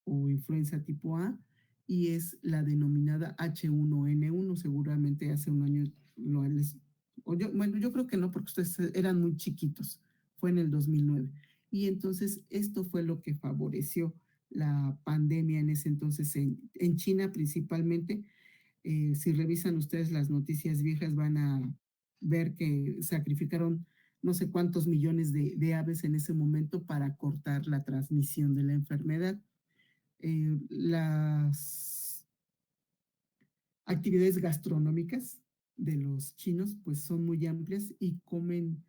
o influenza tipo A y es la denominada H1N1. Seguramente hace un año bueno, yo creo que no, porque ustedes eran muy chiquitos. Fue en el 2009. Y entonces esto fue lo que favoreció la pandemia en ese entonces en China principalmente. Si revisan ustedes las noticias viejas, van a ver que sacrificaron no sé cuántos millones de aves en ese momento para cortar la transmisión de la enfermedad. Las actividades gastronómicas de los chinos pues son muy amplias y comen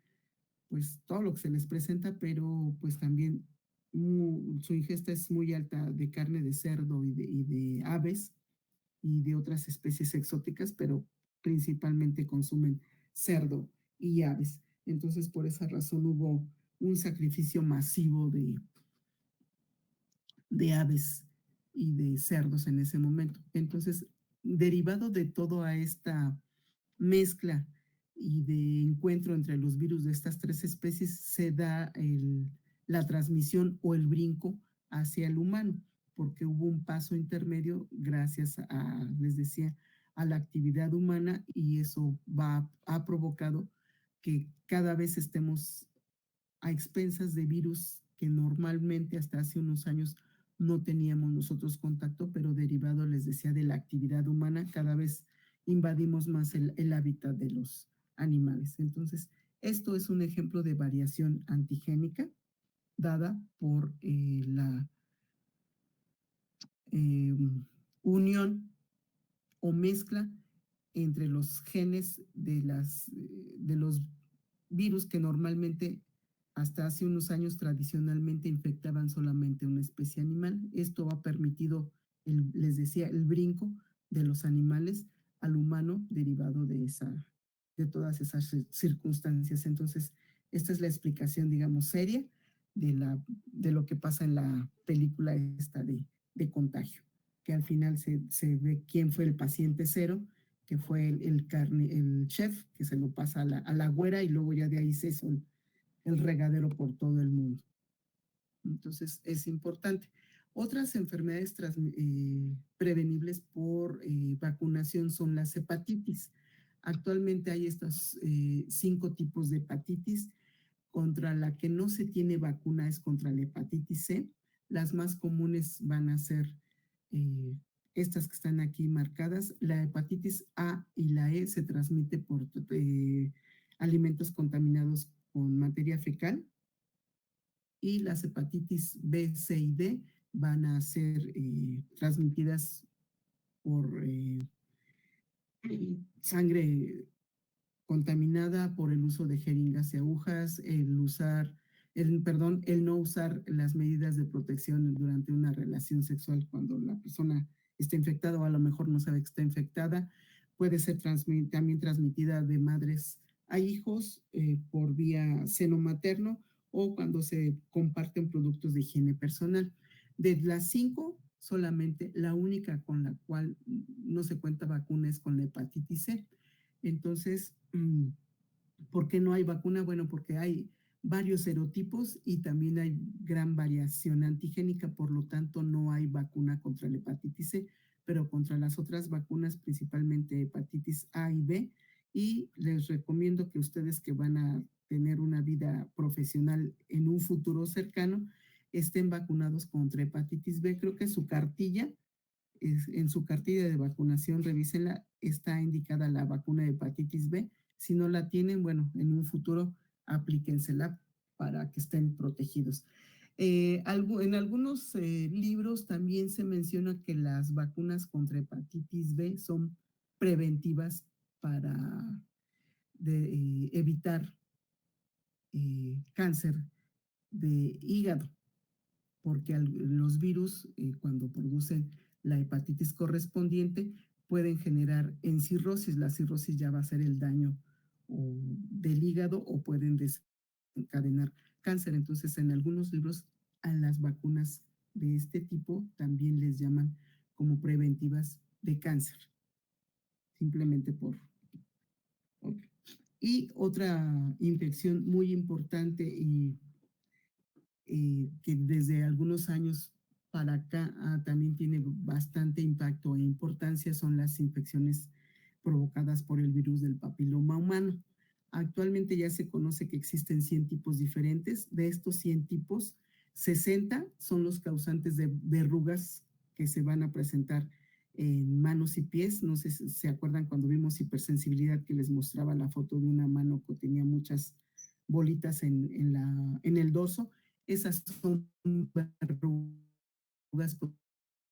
pues todo lo que se les presenta, pero pues también su ingesta es muy alta de carne de cerdo y de aves y de otras especies exóticas, pero principalmente consumen cerdo y aves. Entonces, por esa razón hubo un sacrificio masivo de aves y de cerdos en ese momento. Entonces, derivado de toda esta mezcla y de encuentro entre los virus de estas tres especies, se da la transmisión o el brinco hacia el humano, porque hubo un paso intermedio gracias a, les decía, a la actividad humana y eso ha provocado que cada vez estemos a expensas de virus que normalmente hasta hace unos años no teníamos nosotros contacto, pero derivado, les decía, de la actividad humana, cada vez invadimos más el hábitat de los animales. Entonces, esto es un ejemplo de variación antigénica dada por la eh, unión o mezcla entre los genes de los virus que normalmente hasta hace unos años tradicionalmente infectaban solamente una especie animal. Esto ha permitido, les decía, el brinco de los animales al humano derivado de todas esas circunstancias. Entonces, esta es la explicación, digamos, seria de lo que pasa en la película esta de Contagio, que al final se ve quién fue el paciente cero, que fue el chef, que se lo pasa a la güera y luego ya de ahí se hizo el regadero por todo el mundo. Entonces, es importante. Otras enfermedades prevenibles por vacunación son las hepatitis. Actualmente hay estos 5 tipos de hepatitis. Contra la que no se tiene vacuna es contra la hepatitis C. Las más comunes van a ser estas que están aquí marcadas. La hepatitis A y la E se transmite por alimentos contaminados con materia fecal y las hepatitis B, C y D van a ser transmitidas por sangre contaminada por el uso de jeringas y agujas, el no usar las medidas de protección durante una relación sexual cuando la persona está infectada o a lo mejor no sabe que está infectada, puede ser también transmitida de madres a hijos por vía seno materno o cuando se comparten productos de higiene personal. De las 5, solamente la única con la cual no se cuenta vacuna es con la hepatitis C. Entonces, ¿por qué no hay vacuna? Bueno, porque hay varios serotipos y también hay gran variación antigénica, por lo tanto no hay vacuna contra la hepatitis C, pero contra las otras vacunas, principalmente hepatitis A y B, y les recomiendo que ustedes que van a tener una vida profesional en un futuro cercano, estén vacunados contra hepatitis B. Creo que su cartilla en su cartilla de vacunación, revísenla, está indicada la vacuna de hepatitis B. Si no la tienen, bueno, en un futuro aplíquensela para que estén protegidos. En algunos libros también se menciona que las vacunas contra hepatitis B son preventivas para evitar cáncer de hígado, porque los virus, cuando producen la hepatitis correspondiente, pueden generar en cirrosis. La cirrosis ya va a ser el daño del hígado o pueden desencadenar cáncer. Entonces, en algunos libros, a las vacunas de este tipo también les llaman como preventivas de cáncer, simplemente por. Y otra infección muy importante y que desde algunos años para acá también tiene bastante impacto e importancia son las infecciones provocadas por el virus del papiloma humano. Actualmente ya se conoce que existen 100 tipos diferentes. De estos 100 tipos, 60 son los causantes de verrugas que se van a presentar en manos y pies. No sé si se acuerdan cuando vimos hipersensibilidad que les mostraba la foto de una mano que tenía muchas bolitas en el dorso. Esas son verrugas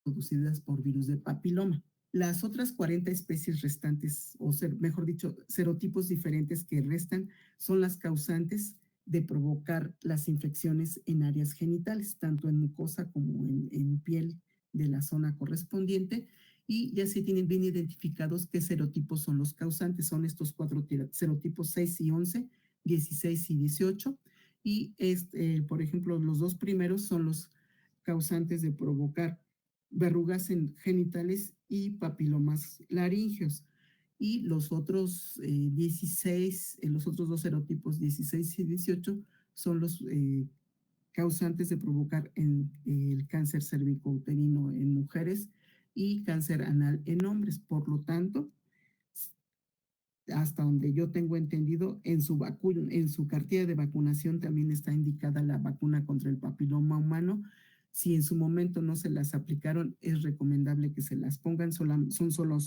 producidas por virus de papiloma. Las otras 40 especies restantes, o mejor dicho, serotipos diferentes que restan, son las causantes de provocar las infecciones en áreas genitales, tanto en mucosa como en piel de la zona correspondiente, y ya se tienen bien identificados qué serotipos son los causantes. Son estos 4 serotipos 6 y 11, 16 y 18, y por ejemplo, los 2 primeros son los causantes de provocar verrugas genitales y papilomas laringeos. Y los otros 16, los otros 2 serotipos 16 y 18 son los causantes de provocar el cáncer cervicouterino en mujeres y cáncer anal en hombres. Por lo tanto, hasta donde yo tengo entendido, en su cartilla de vacunación también está indicada la vacuna contra el papiloma humano. Si en su momento no se las aplicaron, es recomendable que se las pongan. Son solo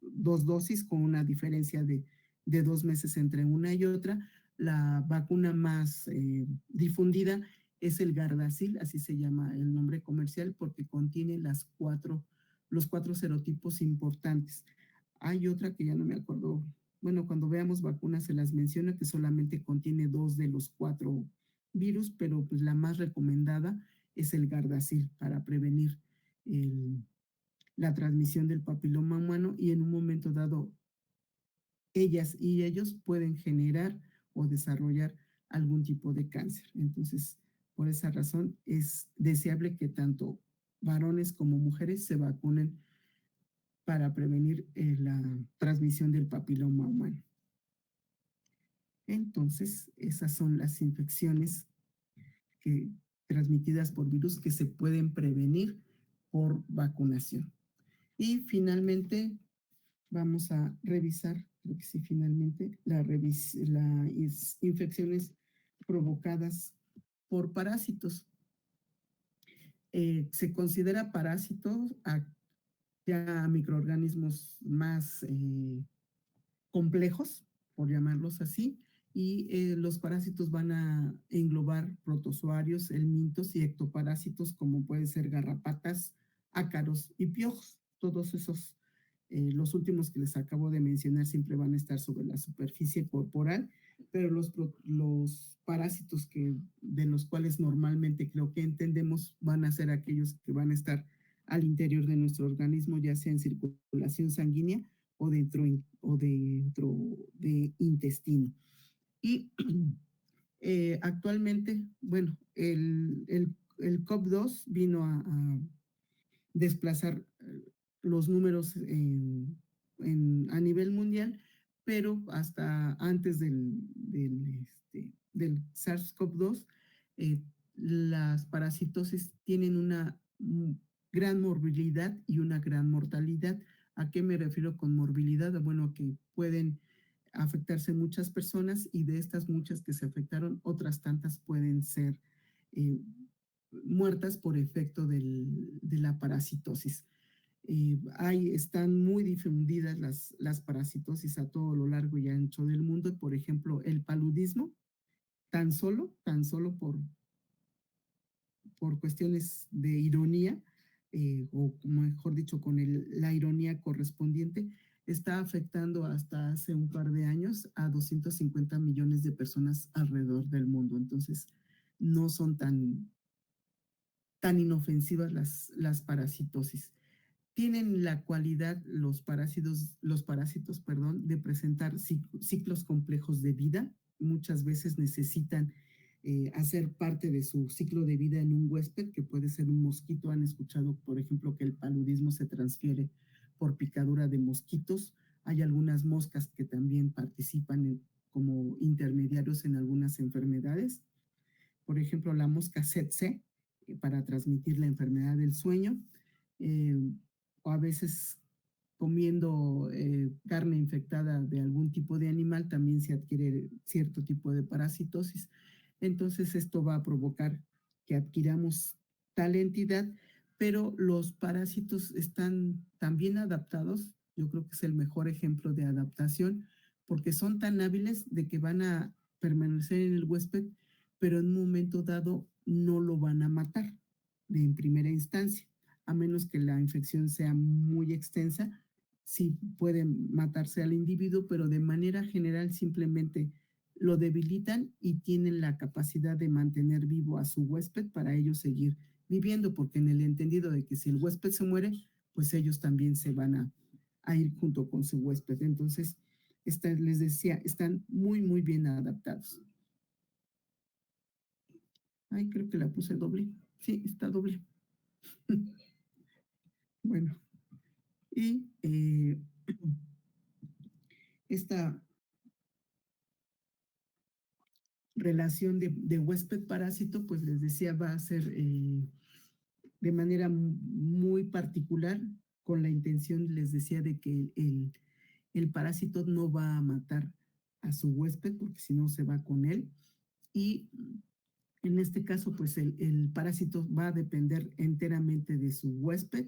2 dosis con una diferencia de 2 meses entre una y otra. La vacuna más difundida es el Gardasil, así se llama el nombre comercial, porque contiene los 4 serotipos importantes. Hay otra que ya no me acuerdo. Bueno, cuando veamos vacunas se las menciona, que solamente contiene 2 de los 4 virus, pero pues la más recomendada es el Gardasil para prevenir la transmisión del papiloma humano, y en un momento dado ellas y ellos pueden generar o desarrollar algún tipo de cáncer. Entonces, por esa razón es deseable que tanto varones como mujeres se vacunen para prevenir la transmisión del papiloma humano. Entonces, esas son las infecciones transmitidas por virus que se pueden prevenir por vacunación. Y finalmente, vamos a revisar, creo que sí, finalmente, las infecciones provocadas por parásitos. Se considera parásitos ya microorganismos más complejos, por llamarlos así, y los parásitos van a englobar protozoarios, helmintos y ectoparásitos, como pueden ser garrapatas, ácaros y piojos. Todos esos, los últimos que les acabo de mencionar, siempre van a estar sobre la superficie corporal, pero los parásitos de los cuales normalmente creo que entendemos van a ser aquellos que van a estar al interior de nuestro organismo, ya sea en circulación sanguínea o dentro de intestino. Y actualmente, bueno, el COP2 vino a desplazar los números a nivel mundial, pero hasta antes del SARS-CoV-2, las parasitosis tienen una gran morbilidad y una gran mortalidad. ¿A qué me refiero con morbilidad? Bueno, que pueden afectarse muchas personas, y de estas muchas que se afectaron, otras tantas pueden ser muertas por efecto de la parasitosis. Están muy difundidas las parasitosis a todo lo largo y ancho del mundo. Por ejemplo, el paludismo, tan solo por cuestiones de ironía, o mejor dicho, con la ironía correspondiente, está afectando hasta hace un par de años a 250 millones de personas alrededor del mundo. Entonces, no son tan inofensivas las parasitosis. Tienen la cualidad los parásitos, de presentar ciclos complejos de vida. Muchas veces necesitan hacer parte de su ciclo de vida en un huésped, que puede ser un mosquito. Han escuchado, por ejemplo, que el paludismo se transfiere por picadura de mosquitos. Hay algunas moscas que también participan como intermediarios en algunas enfermedades. Por ejemplo, la mosca tsetse, para transmitir la enfermedad del sueño, o a veces comiendo carne infectada de algún tipo de animal, también se adquiere cierto tipo de parasitosis. Entonces, esto va a provocar que adquiramos tal entidad, pero los parásitos están tan bien adaptados, yo creo que es el mejor ejemplo de adaptación, porque son tan hábiles de que van a permanecer en el huésped, pero en un momento dado no lo van a matar en primera instancia, a menos que la infección sea muy extensa, sí pueden matarse al individuo, pero de manera general simplemente lo debilitan y tienen la capacidad de mantener vivo a su huésped para ellos seguir viviendo, porque en el entendido de que si el huésped se muere, pues ellos también se van a ir junto con su huésped. Entonces, les decía, están muy, muy bien adaptados. Ay, creo que la puse doble. Sí, está doble. Bueno, y esta relación de huésped-parásito, pues les decía, va a ser de manera muy particular, con la intención, les decía, de que el parásito no va a matar a su huésped, porque si no se va con él. Y en este caso, pues el parásito va a depender enteramente de su huésped.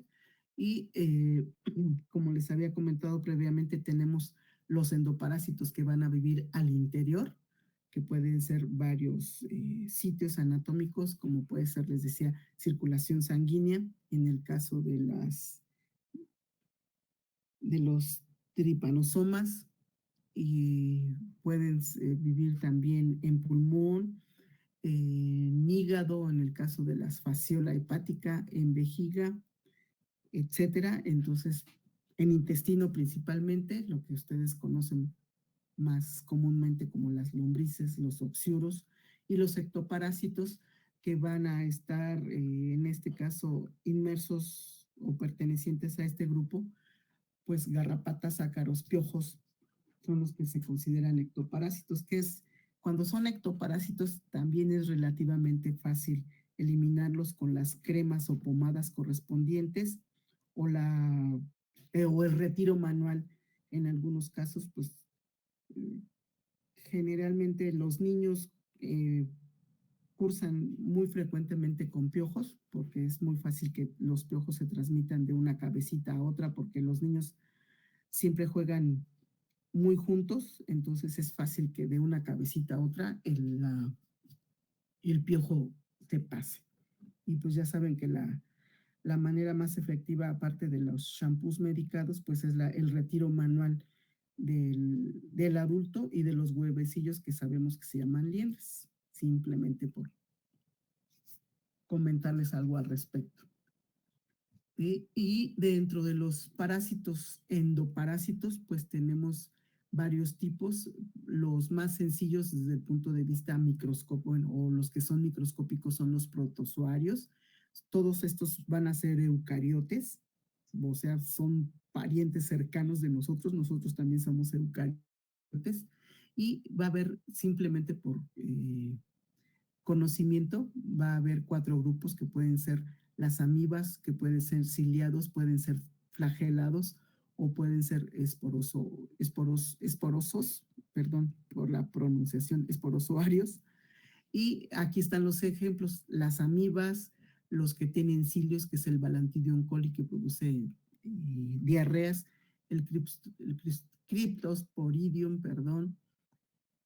Y como les había comentado previamente, tenemos los endoparásitos que van a vivir al interior, que pueden ser varios sitios anatómicos, como puede ser, les decía, circulación sanguínea, en el caso de los tripanosomas, y pueden vivir también en pulmón, en hígado, en el caso de la fasciola hepática, en vejiga, etcétera. Entonces, en intestino principalmente, lo que ustedes conocen más comúnmente como las lombrices, los oxiuros y los ectoparásitos, que van a estar, en este caso, inmersos o pertenecientes a este grupo, pues garrapatas, ácaros, piojos, son los que se consideran ectoparásitos, que es, cuando son ectoparásitos, también es relativamente fácil eliminarlos con las cremas o pomadas correspondientes, o, o el retiro manual. En algunos casos, pues generalmente los niños cursan muy frecuentemente con piojos, porque es muy fácil que los piojos se transmitan de una cabecita a otra, porque los niños siempre juegan muy juntos, entonces es fácil que de una cabecita a otra el piojo te pase. Y pues ya saben que la manera más efectiva, aparte de los shampoos medicados, pues es el retiro manual del adulto y de los huevecillos que sabemos que se llaman liendres, simplemente por comentarles algo al respecto. Y dentro de los parásitos endoparásitos, pues tenemos varios tipos. Los más sencillos desde el punto de vista microscópico, bueno, o los que son microscópicos, son los protozoarios. Todos estos van a ser eucariotes, o sea, son parientes cercanos de nosotros. Nosotros también somos eucariotes. Y va a haber, simplemente por conocimiento, va a haber 4 grupos, que pueden ser las amibas, que pueden ser ciliados, pueden ser flagelados, o pueden ser esporosos, perdón por la pronunciación, esporozoarios. Y aquí están los ejemplos: las amibas, los que tienen cilios, que es el Balantidium coli, que produce diarreas, el Cryptosporidium, perdón,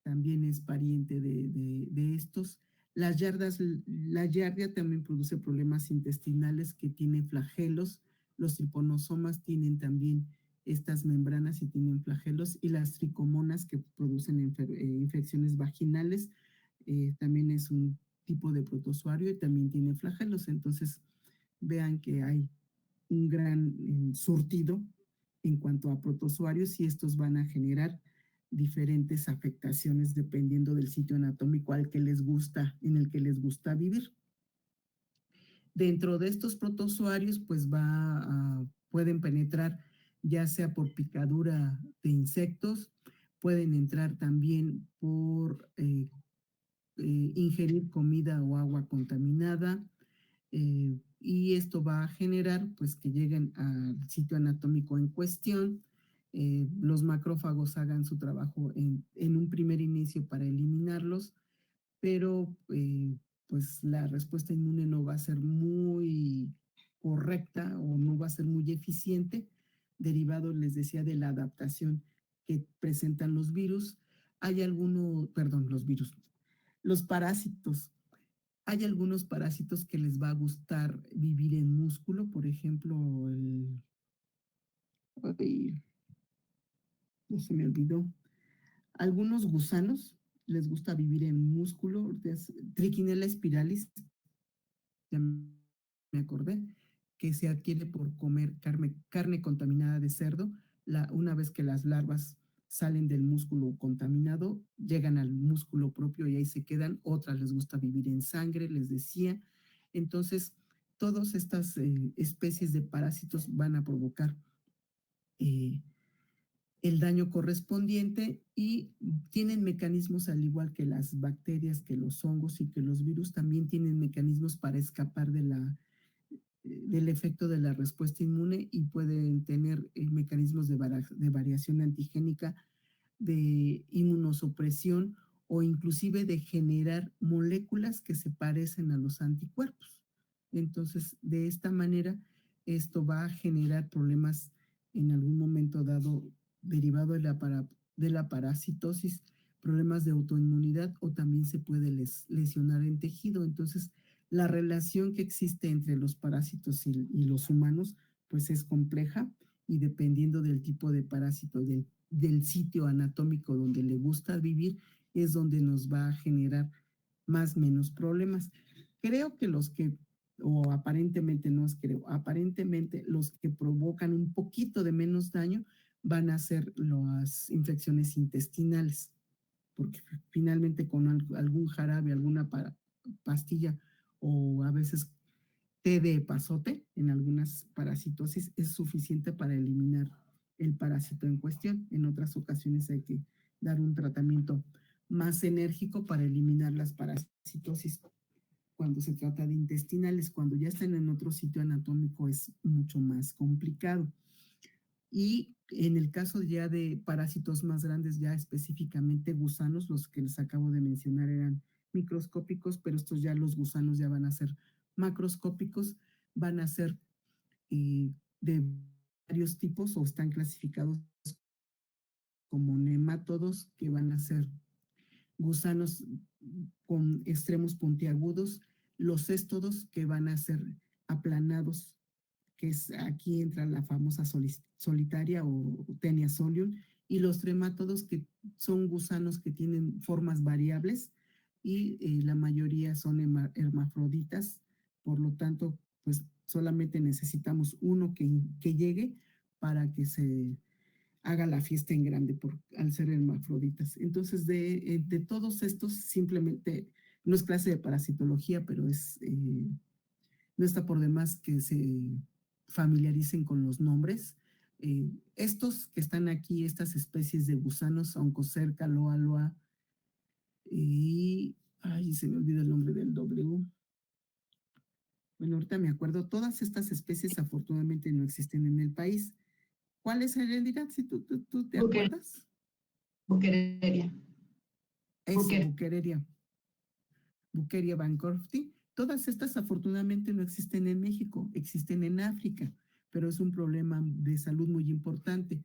también es pariente de estos. La giardia también produce problemas intestinales, que tiene flagelos. Los triponosomas tienen también estas membranas y tienen flagelos. Y las tricomonas, que producen infecciones vaginales, también es un tipo de protozoario y también tiene flagelos. Entonces, vean que hay un gran surtido en cuanto a protozoarios, y estos van a generar diferentes afectaciones dependiendo del sitio anatómico al que les gusta, en el que les gusta vivir. Dentro de estos protozoarios, pues pueden penetrar ya sea por picadura de insectos, pueden entrar también por ingerir comida o agua contaminada, y esto va a generar, pues, que lleguen al sitio anatómico en cuestión, los macrófagos hagan su trabajo en un primer inicio para eliminarlos, pero pues la respuesta inmune no va a ser muy correcta o no va a ser muy eficiente, derivado, les decía, de la adaptación que presentan los virus. Hay algunos, perdón, los virus, los parásitos. Hay algunos parásitos que les va a gustar vivir en músculo, por ejemplo, ay, no se me olvidó. Algunos gusanos les gusta vivir en músculo, Trichinella spiralis, ya me acordé, que se adquiere por comer carne contaminada de cerdo. Una vez que las larvas salen del músculo contaminado, llegan al músculo propio y ahí se quedan. Otras les gusta vivir en sangre, les decía. Entonces, todas estas especies de parásitos van a provocar eh, el daño correspondiente y tienen mecanismos, al igual que las bacterias, que los hongos y que los virus, también tienen mecanismos para escapar del efecto de la respuesta inmune y pueden tener mecanismos de variación antigénica, de inmunosupresión o inclusive de generar moléculas que se parecen a los anticuerpos. Entonces, de esta manera, esto va a generar problemas en algún momento dado derivado de la parasitosis, problemas de autoinmunidad o también se puede lesionar en tejido. Entonces, la relación que existe entre los parásitos y los humanos, pues es compleja y dependiendo del tipo de parásito, del sitio anatómico donde le gusta vivir, es donde nos va a generar más o menos problemas. Creo que o aparentemente no es creo, aparentemente los que provocan un poquito de menos daño van a ser las infecciones intestinales, porque finalmente con algún jarabe, alguna pastilla o a veces té de epazote en algunas parasitosis es suficiente para eliminar el parásito en cuestión. En otras ocasiones hay que dar un tratamiento más enérgico para eliminar las parasitosis cuando se trata de intestinales. Cuando ya están en otro sitio anatómico es mucho más complicado. Y en el caso ya de parásitos más grandes, ya específicamente gusanos, los que les acabo de mencionar eran microscópicos, pero estos ya los gusanos ya van a ser macroscópicos, van a ser de varios tipos o están clasificados como nemátodos, que van a ser gusanos con extremos puntiagudos, los céstodos, que van a ser aplanados, que es aquí entra la famosa solitaria o Taenia solium, y los tremátodos, que son gusanos que tienen formas variables y la mayoría son hermafroditas, por lo tanto, pues solamente necesitamos uno que llegue para que se haga la fiesta en grande al ser hermafroditas. Entonces, de todos estos, simplemente, no es clase de parasitología, pero no está por demás que se familiaricen con los nombres. Estos que están aquí, estas especies de gusanos, Oncocerca, Loa Loa, y, ay, se me olvida el nombre del W. Bueno, ahorita me acuerdo, todas estas especies afortunadamente no existen en el país. ¿Cuál es el realidad? Si tú te acuerdas. Buquereria. Eso, Buqueria bancrofti. Todas estas afortunadamente no existen en México, existen en África, pero es un problema de salud muy importante.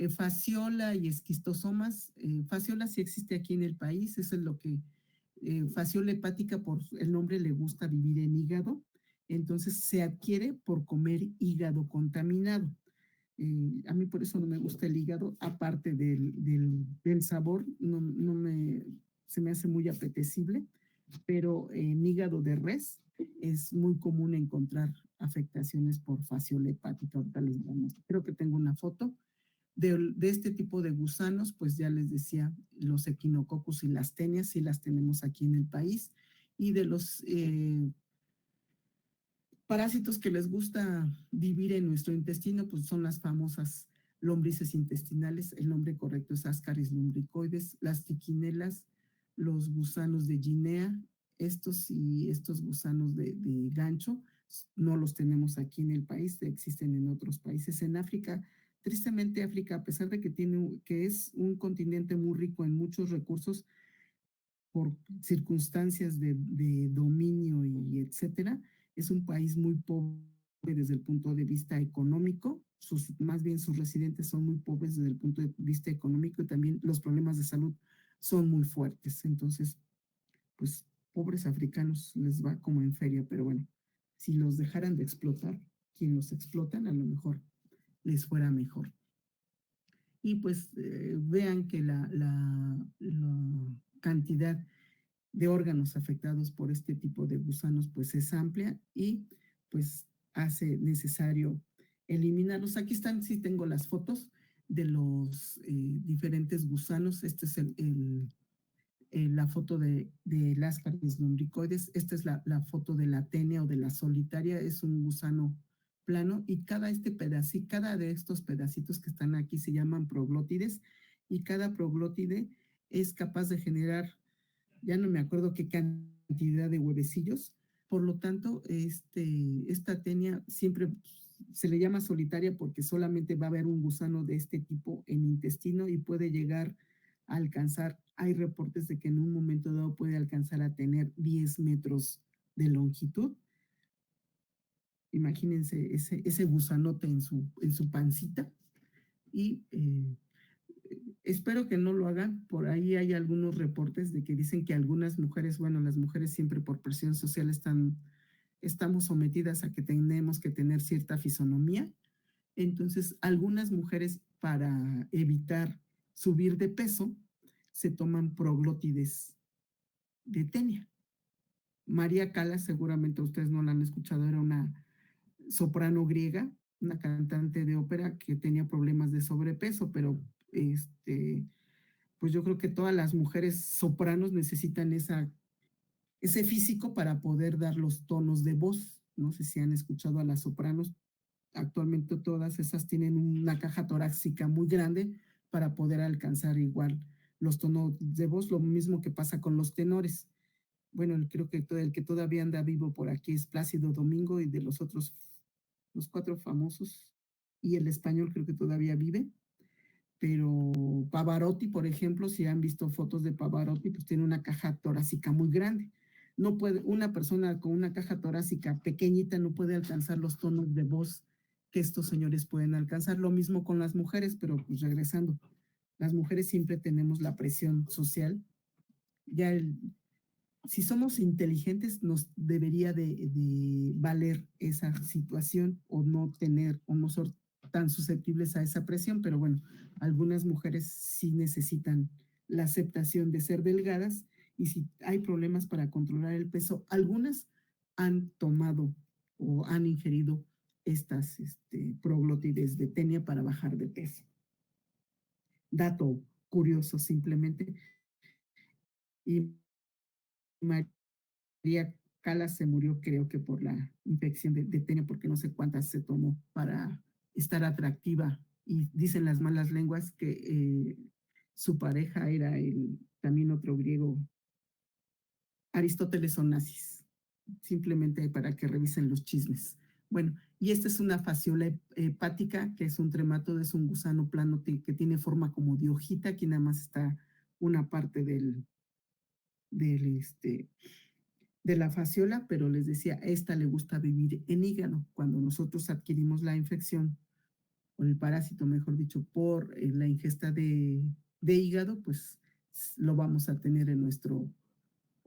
Fasciola y esquistosomas, fasciola sí existe aquí en el país, eso es lo que, fasciola hepática por el nombre le gusta vivir en hígado, entonces se adquiere por comer hígado contaminado. A mí por eso no me gusta el hígado, aparte del sabor, se me hace muy apetecible, pero en hígado de res es muy común encontrar afectaciones por fasciola hepática. Ahorita les vamos. Creo que tengo una foto de este tipo de gusanos, pues ya les decía, los Echinococcus y las tenias, sí las tenemos aquí en el país, y de los parásitos que les gusta vivir en nuestro intestino, pues son las famosas lombrices intestinales. El nombre correcto es Ascaris lumbricoides, las triquinelas, los gusanos de Guinea, estos gusanos de gancho, no los tenemos aquí en el país, existen en otros países. En África, tristemente África, a pesar de que es un continente muy rico en muchos recursos, por circunstancias de dominio y etcétera, es un país muy pobre desde el punto de vista económico, más bien sus residentes son muy pobres desde el punto de vista económico y también los problemas de salud son muy fuertes. Entonces, pues pobres africanos les va como en feria, pero bueno, si los dejaran de explotar, quien los explotan a lo mejor les fuera mejor. Y pues vean que la cantidad de órganos afectados por este tipo de gusanos pues es amplia y pues hace necesario eliminarlos. Aquí están, sí tengo las fotos de los diferentes gusanos. Este es la foto de las lumbricoides. Esta es la foto de la tenia o de la solitaria. Es un gusano plano y cada de estos pedacitos que están aquí se llaman proglótides y cada proglótide es capaz de generar, ya no me acuerdo qué cantidad de huevecillos. Por lo tanto, esta tenia siempre se le llama solitaria porque solamente va a haber un gusano de este tipo en intestino y puede llegar a alcanzar, hay reportes de que en un momento dado puede alcanzar a tener 10 metros de longitud. Imagínense ese gusanote en su pancita y espero que no lo hagan. Por ahí hay algunos reportes de que dicen que algunas mujeres, bueno, las mujeres siempre por presión social estamos sometidas a que tenemos que tener cierta fisonomía. Entonces, algunas mujeres para evitar subir de peso se toman proglótides de tenia. María Callas, seguramente ustedes no la han escuchado, era una soprano griega, una cantante de ópera que tenía problemas de sobrepeso, pero pues yo creo que todas las mujeres sopranos necesitan ese físico para poder dar los tonos de voz. No sé si han escuchado a las sopranos. Actualmente todas esas tienen una caja torácica muy grande para poder alcanzar igual los tonos de voz, lo mismo que pasa con los tenores. Bueno, creo que el que todavía anda vivo por aquí es Plácido Domingo y de los otros, los 4 famosos, y el español creo que todavía vive, pero Pavarotti, por ejemplo, si han visto fotos de Pavarotti, pues tiene una caja torácica muy grande. No puede, una persona con una caja torácica pequeñita no puede alcanzar los tonos de voz que estos señores pueden alcanzar. Lo mismo con las mujeres, pero pues regresando, las mujeres siempre tenemos la presión social. Ya si somos inteligentes, nos debería de valer esa situación o no tener o no ser tan susceptibles a esa presión, pero bueno, algunas mujeres sí necesitan la aceptación de ser delgadas y si hay problemas para controlar el peso, algunas han tomado o han ingerido estas proglótides de tenia para bajar de peso. Dato curioso simplemente. Y María Callas se murió, creo que por la infección de tenia, porque no sé cuántas se tomó para estar atractiva. Y dicen las malas lenguas que su pareja era también otro griego, Aristóteles Onassis, simplemente para que revisen los chismes. Bueno, y esta es una fasciola hepática, que es un trematodo, es un gusano plano que tiene forma como de hojita, aquí nada más está una parte de la fasciola, pero les decía, esta le gusta vivir en hígado. Cuando nosotros adquirimos la infección, o el parásito, mejor dicho, por la ingesta de hígado, pues lo vamos a tener en nuestro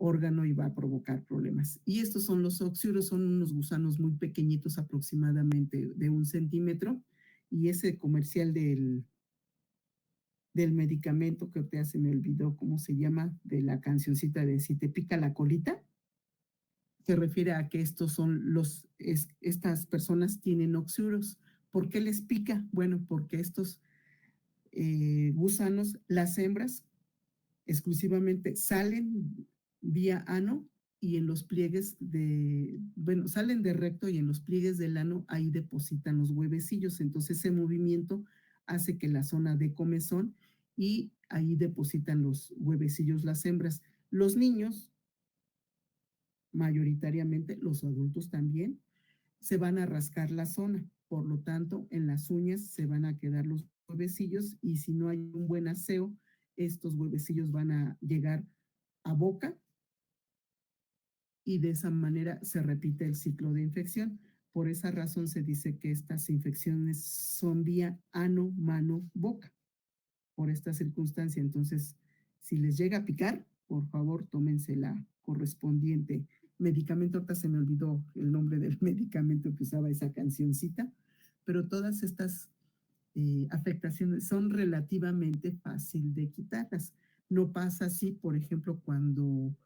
órgano y va a provocar problemas. Y estos son los oxiuros, son unos gusanos muy pequeñitos, aproximadamente de 1 centímetro, y ese comercial del medicamento, que ahorita se me olvidó cómo se llama, de la cancioncita de Si te pica la colita, se refiere a que estas personas tienen oxiuros. ¿Por qué les pica? Bueno, porque estos gusanos, las hembras exclusivamente salen vía ano y en los pliegues salen de recto y en los pliegues del ano ahí depositan los huevecillos. Entonces ese movimiento hace que la zona de comezón y ahí depositan los huevecillos las hembras. Los niños, mayoritariamente, los adultos también, se van a rascar la zona. Por lo tanto, en las uñas se van a quedar los huevecillos y si no hay un buen aseo, estos huevecillos van a llegar a boca y de esa manera se repite el ciclo de infección. Por esa razón se dice que estas infecciones son vía ano, mano, boca, por esta circunstancia. Entonces, si les llega a picar, por favor, tómense la correspondiente medicamento. Ahorita se me olvidó el nombre del medicamento que usaba esa cancioncita, pero todas estas afectaciones son relativamente fácil de quitarlas. No pasa así, por ejemplo, cuando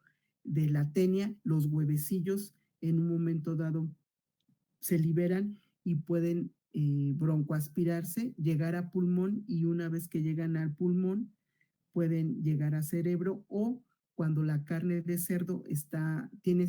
de la tenia, los huevecillos en un momento dado se liberan y pueden broncoaspirarse, llegar a pulmón, y una vez que llegan al pulmón pueden llegar a cerebro, o cuando la carne de cerdo tiene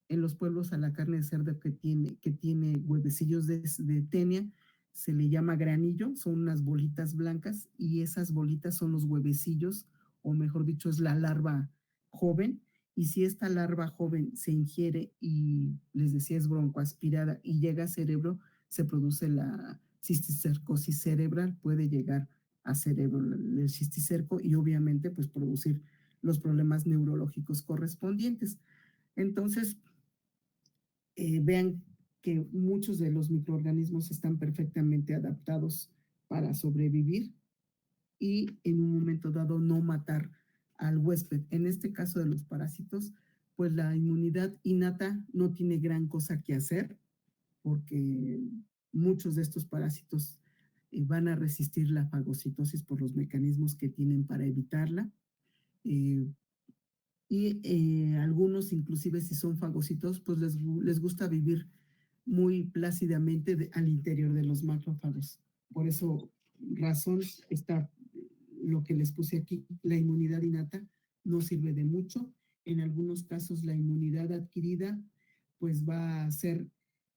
en los pueblos a la carne de cerdo que tiene huevecillos de tenia, se le llama granillo, son unas bolitas blancas, y esas bolitas son los huevecillos, o mejor dicho, es la larva joven. Y si esta larva joven se ingiere y les decía es broncoaspirada y llega a cerebro, se produce la cisticercosis cerebral, puede llegar a cerebro el cisticerco, y obviamente pues producir los problemas neurológicos correspondientes. Entonces, vean que muchos de los microorganismos están perfectamente adaptados para sobrevivir y en un momento dado no matar al huésped. En este caso de los parásitos, pues la inmunidad innata no tiene gran cosa que hacer, porque muchos de estos parásitos van a resistir la fagocitosis por los mecanismos que tienen para evitarla. Eh, y algunos, inclusive si son fagocitos, pues les gusta vivir muy plácidamente al interior de los macrófagos. Por eso razón está lo que les puse aquí, la inmunidad innata no sirve de mucho. En algunos casos la inmunidad adquirida pues va a ser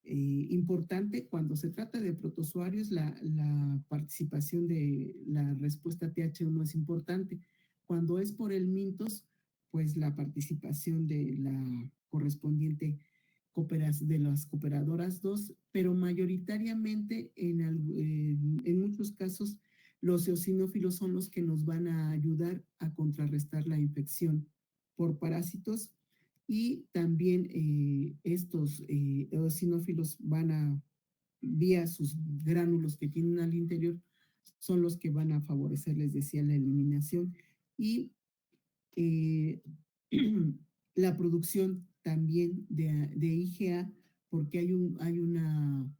importante. Cuando se trata de protozoarios, la participación de la respuesta TH1 es importante. Cuando es por el mintos, pues la participación de la correspondiente de las cooperadoras 2, pero mayoritariamente en muchos casos los eosinófilos son los que nos van a ayudar a contrarrestar la infección por parásitos, y también estos eosinófilos van a, vía sus gránulos que tienen al interior, son los que van a favorecer, les decía, la eliminación y eh, la producción también de IgA, porque hay una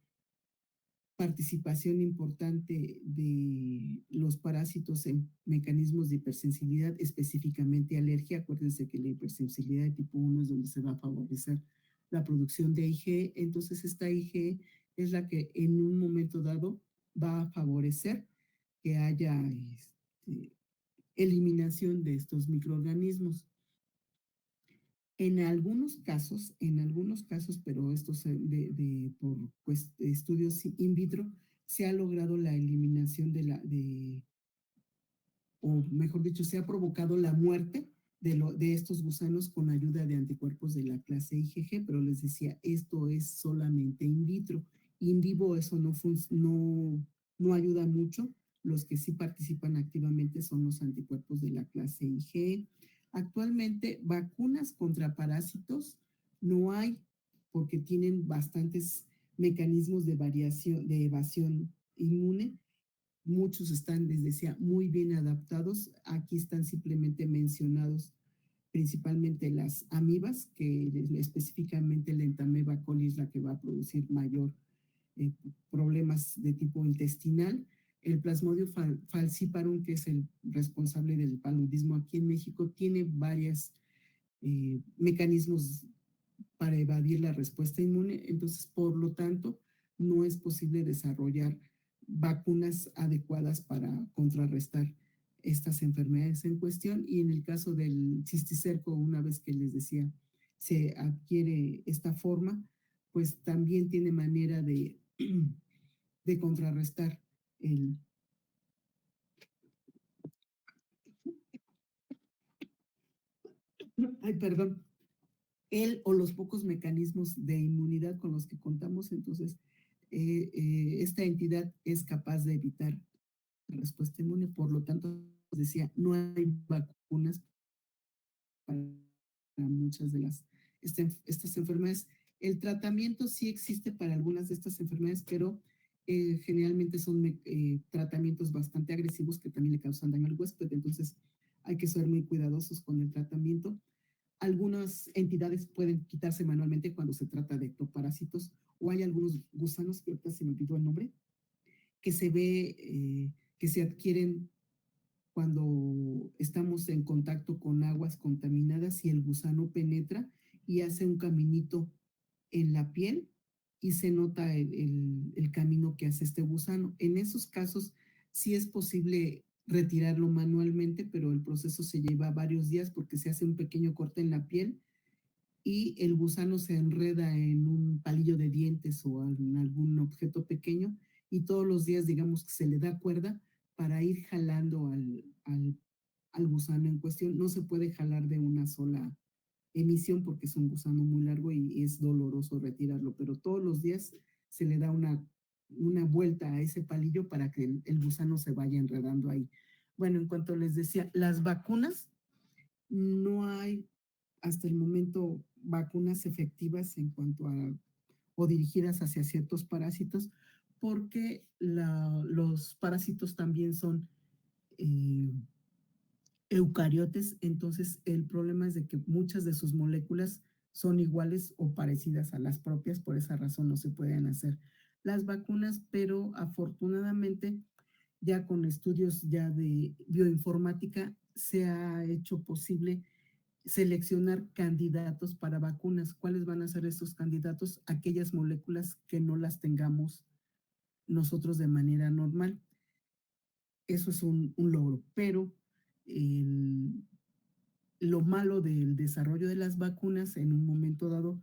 participación importante de los parásitos en mecanismos de hipersensibilidad, específicamente alergia. Acuérdense que la hipersensibilidad de tipo 1 es donde se va a favorecer la producción de IgE. Entonces, esta IgE es la que en un momento dado va a favorecer que haya eliminación de estos microorganismos. En algunos casos, pero estos por estudios in vitro, se ha logrado la eliminación o mejor dicho, se ha provocado la muerte de estos gusanos con ayuda de anticuerpos de la clase IgG, pero les decía, esto es solamente in vitro. In vivo eso no ayuda mucho. Los que sí participan activamente son los anticuerpos de la clase IgE. Actualmente, vacunas contra parásitos no hay, porque tienen bastantes mecanismos de variación, de evasión inmune. Muchos están, les decía, muy bien adaptados. Aquí están simplemente mencionados principalmente las amibas, que específicamente la Entamoeba coli es la que va a producir mayor problemas de tipo intestinal. El Plasmodium falciparum, que es el responsable del paludismo aquí en México, tiene varios mecanismos para evadir la respuesta inmune. Entonces, por lo tanto, no es posible desarrollar vacunas adecuadas para contrarrestar estas enfermedades en cuestión. Y en el caso del cisticerco, una vez que les decía, se adquiere esta forma, pues también tiene manera de contrarrestar perdón, o los pocos mecanismos de inmunidad con los que contamos. Entonces, esta entidad es capaz de evitar la respuesta inmune. Por lo tanto, decía, no hay vacunas para muchas de estas enfermedades. El tratamiento sí existe para algunas de estas enfermedades, pero generalmente son tratamientos bastante agresivos que también le causan daño al huésped, entonces hay que ser muy cuidadosos con el tratamiento. Algunas entidades pueden quitarse manualmente cuando se trata de ectoparásitos, o hay algunos gusanos, que ahorita se me olvidó el nombre, que se ve que se adquieren cuando estamos en contacto con aguas contaminadas y el gusano penetra y hace un caminito en la piel y se nota el camino que hace este gusano. En esos casos sí es posible retirarlo manualmente, pero el proceso se lleva varios días porque se hace un pequeño corte en la piel y el gusano se enreda en un palillo de dientes o en algún objeto pequeño y todos los días digamos que se le da cuerda para ir jalando al gusano en cuestión. No se puede jalar de una sola emisión porque es un gusano muy largo y es doloroso retirarlo, pero todos los días se le da una vuelta a ese palillo para que el gusano se vaya enredando ahí. Bueno, en cuanto les decía, las vacunas, no hay hasta el momento vacunas efectivas en cuanto a o dirigidas hacia ciertos parásitos, porque los parásitos también son eh, eucariotes, entonces el problema es de que muchas de sus moléculas son iguales o parecidas a las propias, por esa razón no se pueden hacer las vacunas, pero afortunadamente ya con estudios ya de bioinformática se ha hecho posible seleccionar candidatos para vacunas. ¿Cuáles van a ser estos candidatos? Aquellas moléculas que no las tengamos nosotros de manera normal. Eso es un logro, pero el, lo malo del desarrollo de las vacunas en un momento dado,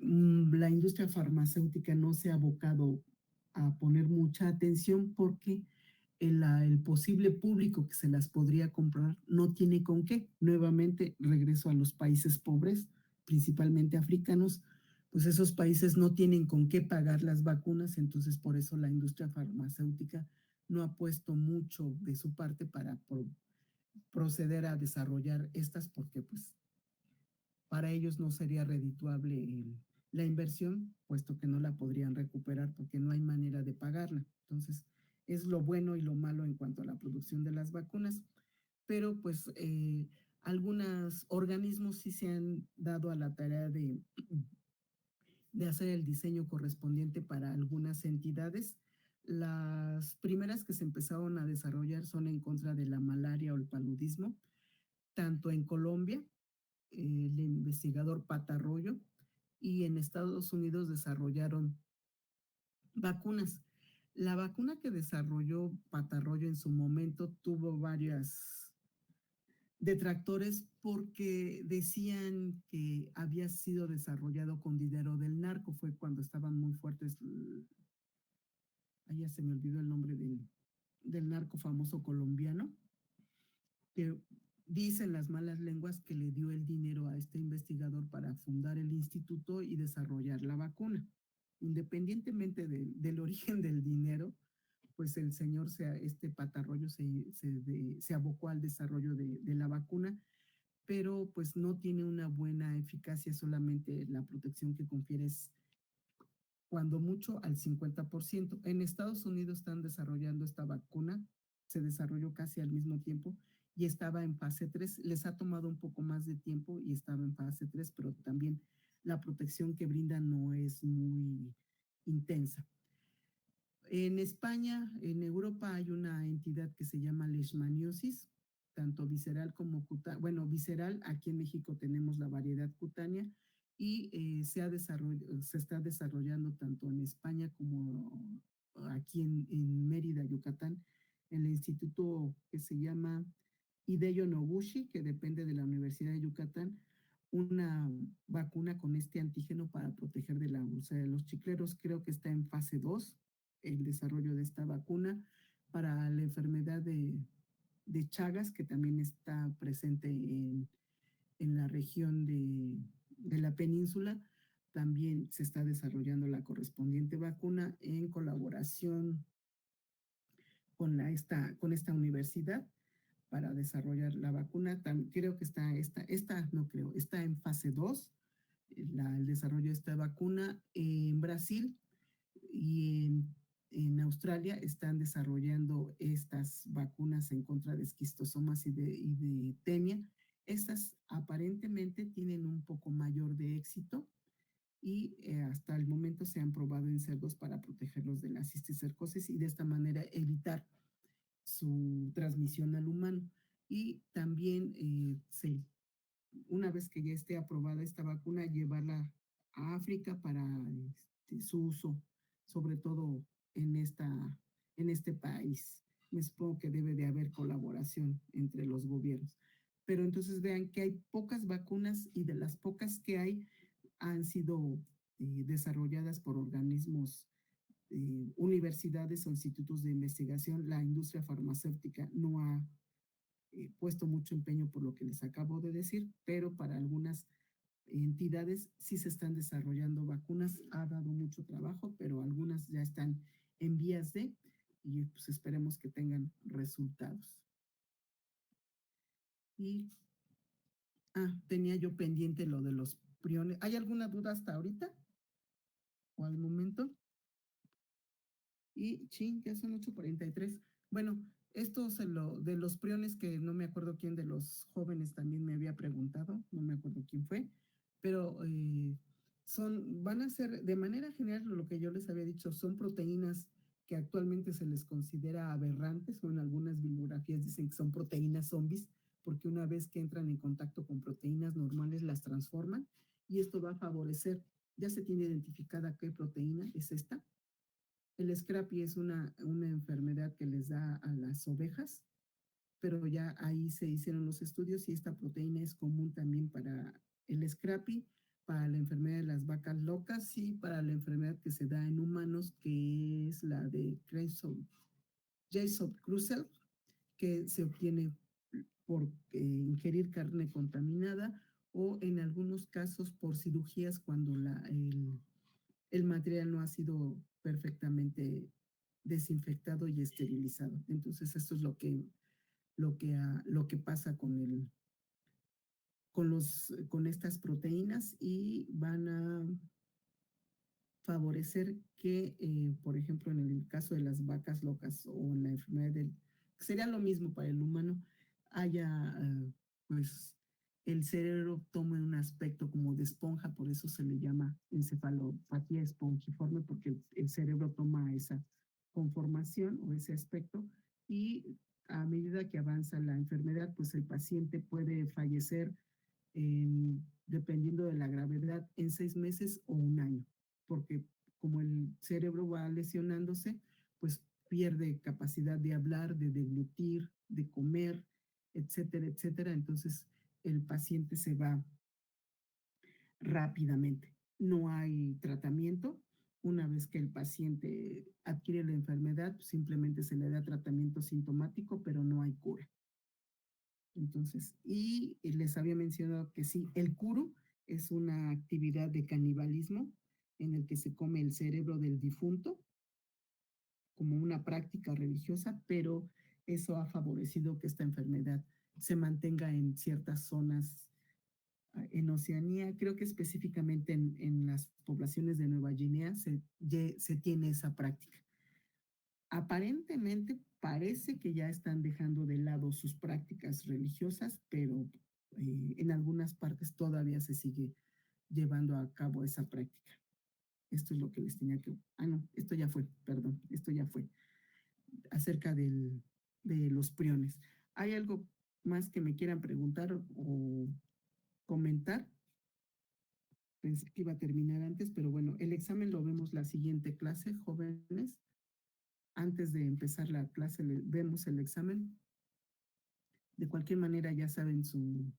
la industria farmacéutica no se ha abocado a poner mucha atención porque el posible público que se las podría comprar no tiene con qué. Nuevamente regreso a los países pobres, principalmente africanos, pues esos países no tienen con qué pagar las vacunas, entonces por eso la industria farmacéutica no ha puesto mucho de su parte para proceder a desarrollar estas porque pues para ellos no sería redituable la inversión, puesto que no la podrían recuperar porque no hay manera de pagarla. Entonces, es lo bueno y lo malo en cuanto a la producción de las vacunas, pero pues algunos organismos sí se han dado a la tarea de hacer el diseño correspondiente para algunas entidades. Las primeras que se empezaron a desarrollar son en contra de la malaria o el paludismo, tanto en Colombia, el investigador Patarroyo, y en Estados Unidos desarrollaron vacunas. La vacuna que desarrolló Patarroyo en su momento tuvo varias detractores porque decían que había sido desarrollado con dinero del narco. Fue cuando estaban muy fuertes, ya se me olvidó el nombre del narco famoso colombiano, que dicen las malas lenguas que le dio el dinero a este investigador para fundar el instituto y desarrollar la vacuna. Independientemente del origen del dinero, pues el señor, este Patarroyo, se abocó al desarrollo de la vacuna, pero pues no tiene una buena eficacia, solamente la protección que confiere es cuando mucho al 50%. En Estados Unidos están desarrollando esta vacuna, se desarrolló casi al mismo tiempo y estaba en fase 3. Les ha tomado un poco más de tiempo y estaba en fase 3, pero también la protección que brinda no es muy intensa. En España, en Europa hay una entidad que se llama leishmaniosis, tanto visceral como cutánea. Bueno, visceral, aquí en México tenemos la variedad cutánea y se está desarrollando tanto en España como aquí en Mérida, Yucatán, en el instituto que se llama Hideo Noguchi, que depende de la Universidad de Yucatán, una vacuna con este antígeno para proteger de la úlcera de los chicleros. Creo que está en fase 2 el desarrollo de esta vacuna para la enfermedad de Chagas, que también está presente en la región de la península. También se está desarrollando la correspondiente vacuna en colaboración con esta universidad para desarrollar la vacuna. Creo que está en fase 2 el desarrollo de esta vacuna. En Brasil y en Australia están desarrollando estas vacunas en contra de esquistosomas y de tenia. Estas aparentemente tienen un poco mayor de éxito y hasta el momento se han probado en cerdos para protegerlos de la cisticercosis y de esta manera evitar su transmisión al humano. Y también una vez que ya esté aprobada esta vacuna, llevarla a África para su uso, sobre todo en, en este país. Me supongo que debe de haber colaboración entre los gobiernos. Pero entonces vean que hay pocas vacunas y de las pocas que hay han sido desarrolladas por organismos, universidades o institutos de investigación. La industria farmacéutica no ha puesto mucho empeño por lo que les acabo de decir, pero para algunas entidades sí se están desarrollando vacunas. Ha dado mucho trabajo, pero algunas ya están en vías de, y pues esperemos que tengan resultados. Y tenía yo pendiente lo de los priones. ¿Hay alguna duda hasta ahorita? ¿O al momento? Y ya son 8:43. Bueno, esto de los priones, que no me acuerdo quién de los jóvenes también me había preguntado, no me acuerdo quién fue, pero van a ser, de manera general, lo que yo les había dicho, son proteínas que actualmente se les considera aberrantes, o en algunas bibliografías dicen que son proteínas zombies, porque una vez que entran en contacto con proteínas normales las transforman, y esto va a favorecer, ya se tiene identificada qué proteína es esta. El Scrapie es una enfermedad que les da a las ovejas, pero ya ahí se hicieron los estudios y esta proteína es común también para el Scrapie, para la enfermedad de las vacas locas y para la enfermedad que se da en humanos, que es la de Jacob-Krusell, que se obtiene por ingerir carne contaminada o en algunos casos por cirugías cuando el material no ha sido perfectamente desinfectado y esterilizado. Entonces, esto es lo que pasa con estas proteínas, y van a favorecer que, por ejemplo, en el caso de las vacas locas o en la enfermedad que sería lo mismo para el humano, haya, pues, el cerebro tome un aspecto como de esponja, por eso se le llama encefalopatía espongiforme, porque el cerebro toma esa conformación o ese aspecto, y a medida que avanza la enfermedad, pues el paciente puede fallecer dependiendo de la gravedad en 6 meses o un año, porque como el cerebro va lesionándose, pues pierde capacidad de hablar, de deglutir, de comer, etcétera, etcétera. Entonces el paciente se va rápidamente. No hay tratamiento. Una vez que el paciente adquiere la enfermedad, pues simplemente se le da tratamiento sintomático, pero no hay cura. Entonces, y les había mencionado que sí, el kuru es una actividad de canibalismo en el que se come el cerebro del difunto como una práctica religiosa, pero eso ha favorecido que esta enfermedad se mantenga en ciertas zonas en Oceanía. Creo que específicamente en las poblaciones de Nueva Guinea se tiene esa práctica. Aparentemente parece que ya están dejando de lado sus prácticas religiosas, pero en algunas partes todavía se sigue llevando a cabo esa práctica. Esto es lo que les tenía que... no, esto ya fue, perdón, esto ya fue acerca de los priones. ¿Hay algo más que me quieran preguntar o comentar? Pensé que iba a terminar antes, pero bueno, el examen lo vemos la siguiente clase, jóvenes. Antes de empezar la clase vemos el examen. De cualquier manera ya saben su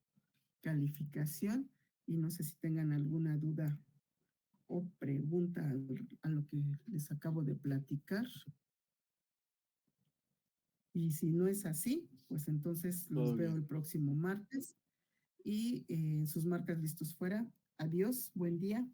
calificación y no sé si tengan alguna duda o pregunta a lo que les acabo de platicar. Y si no es así, pues entonces los veo el próximo martes y sus marcas listos fuera. Adiós, buen día.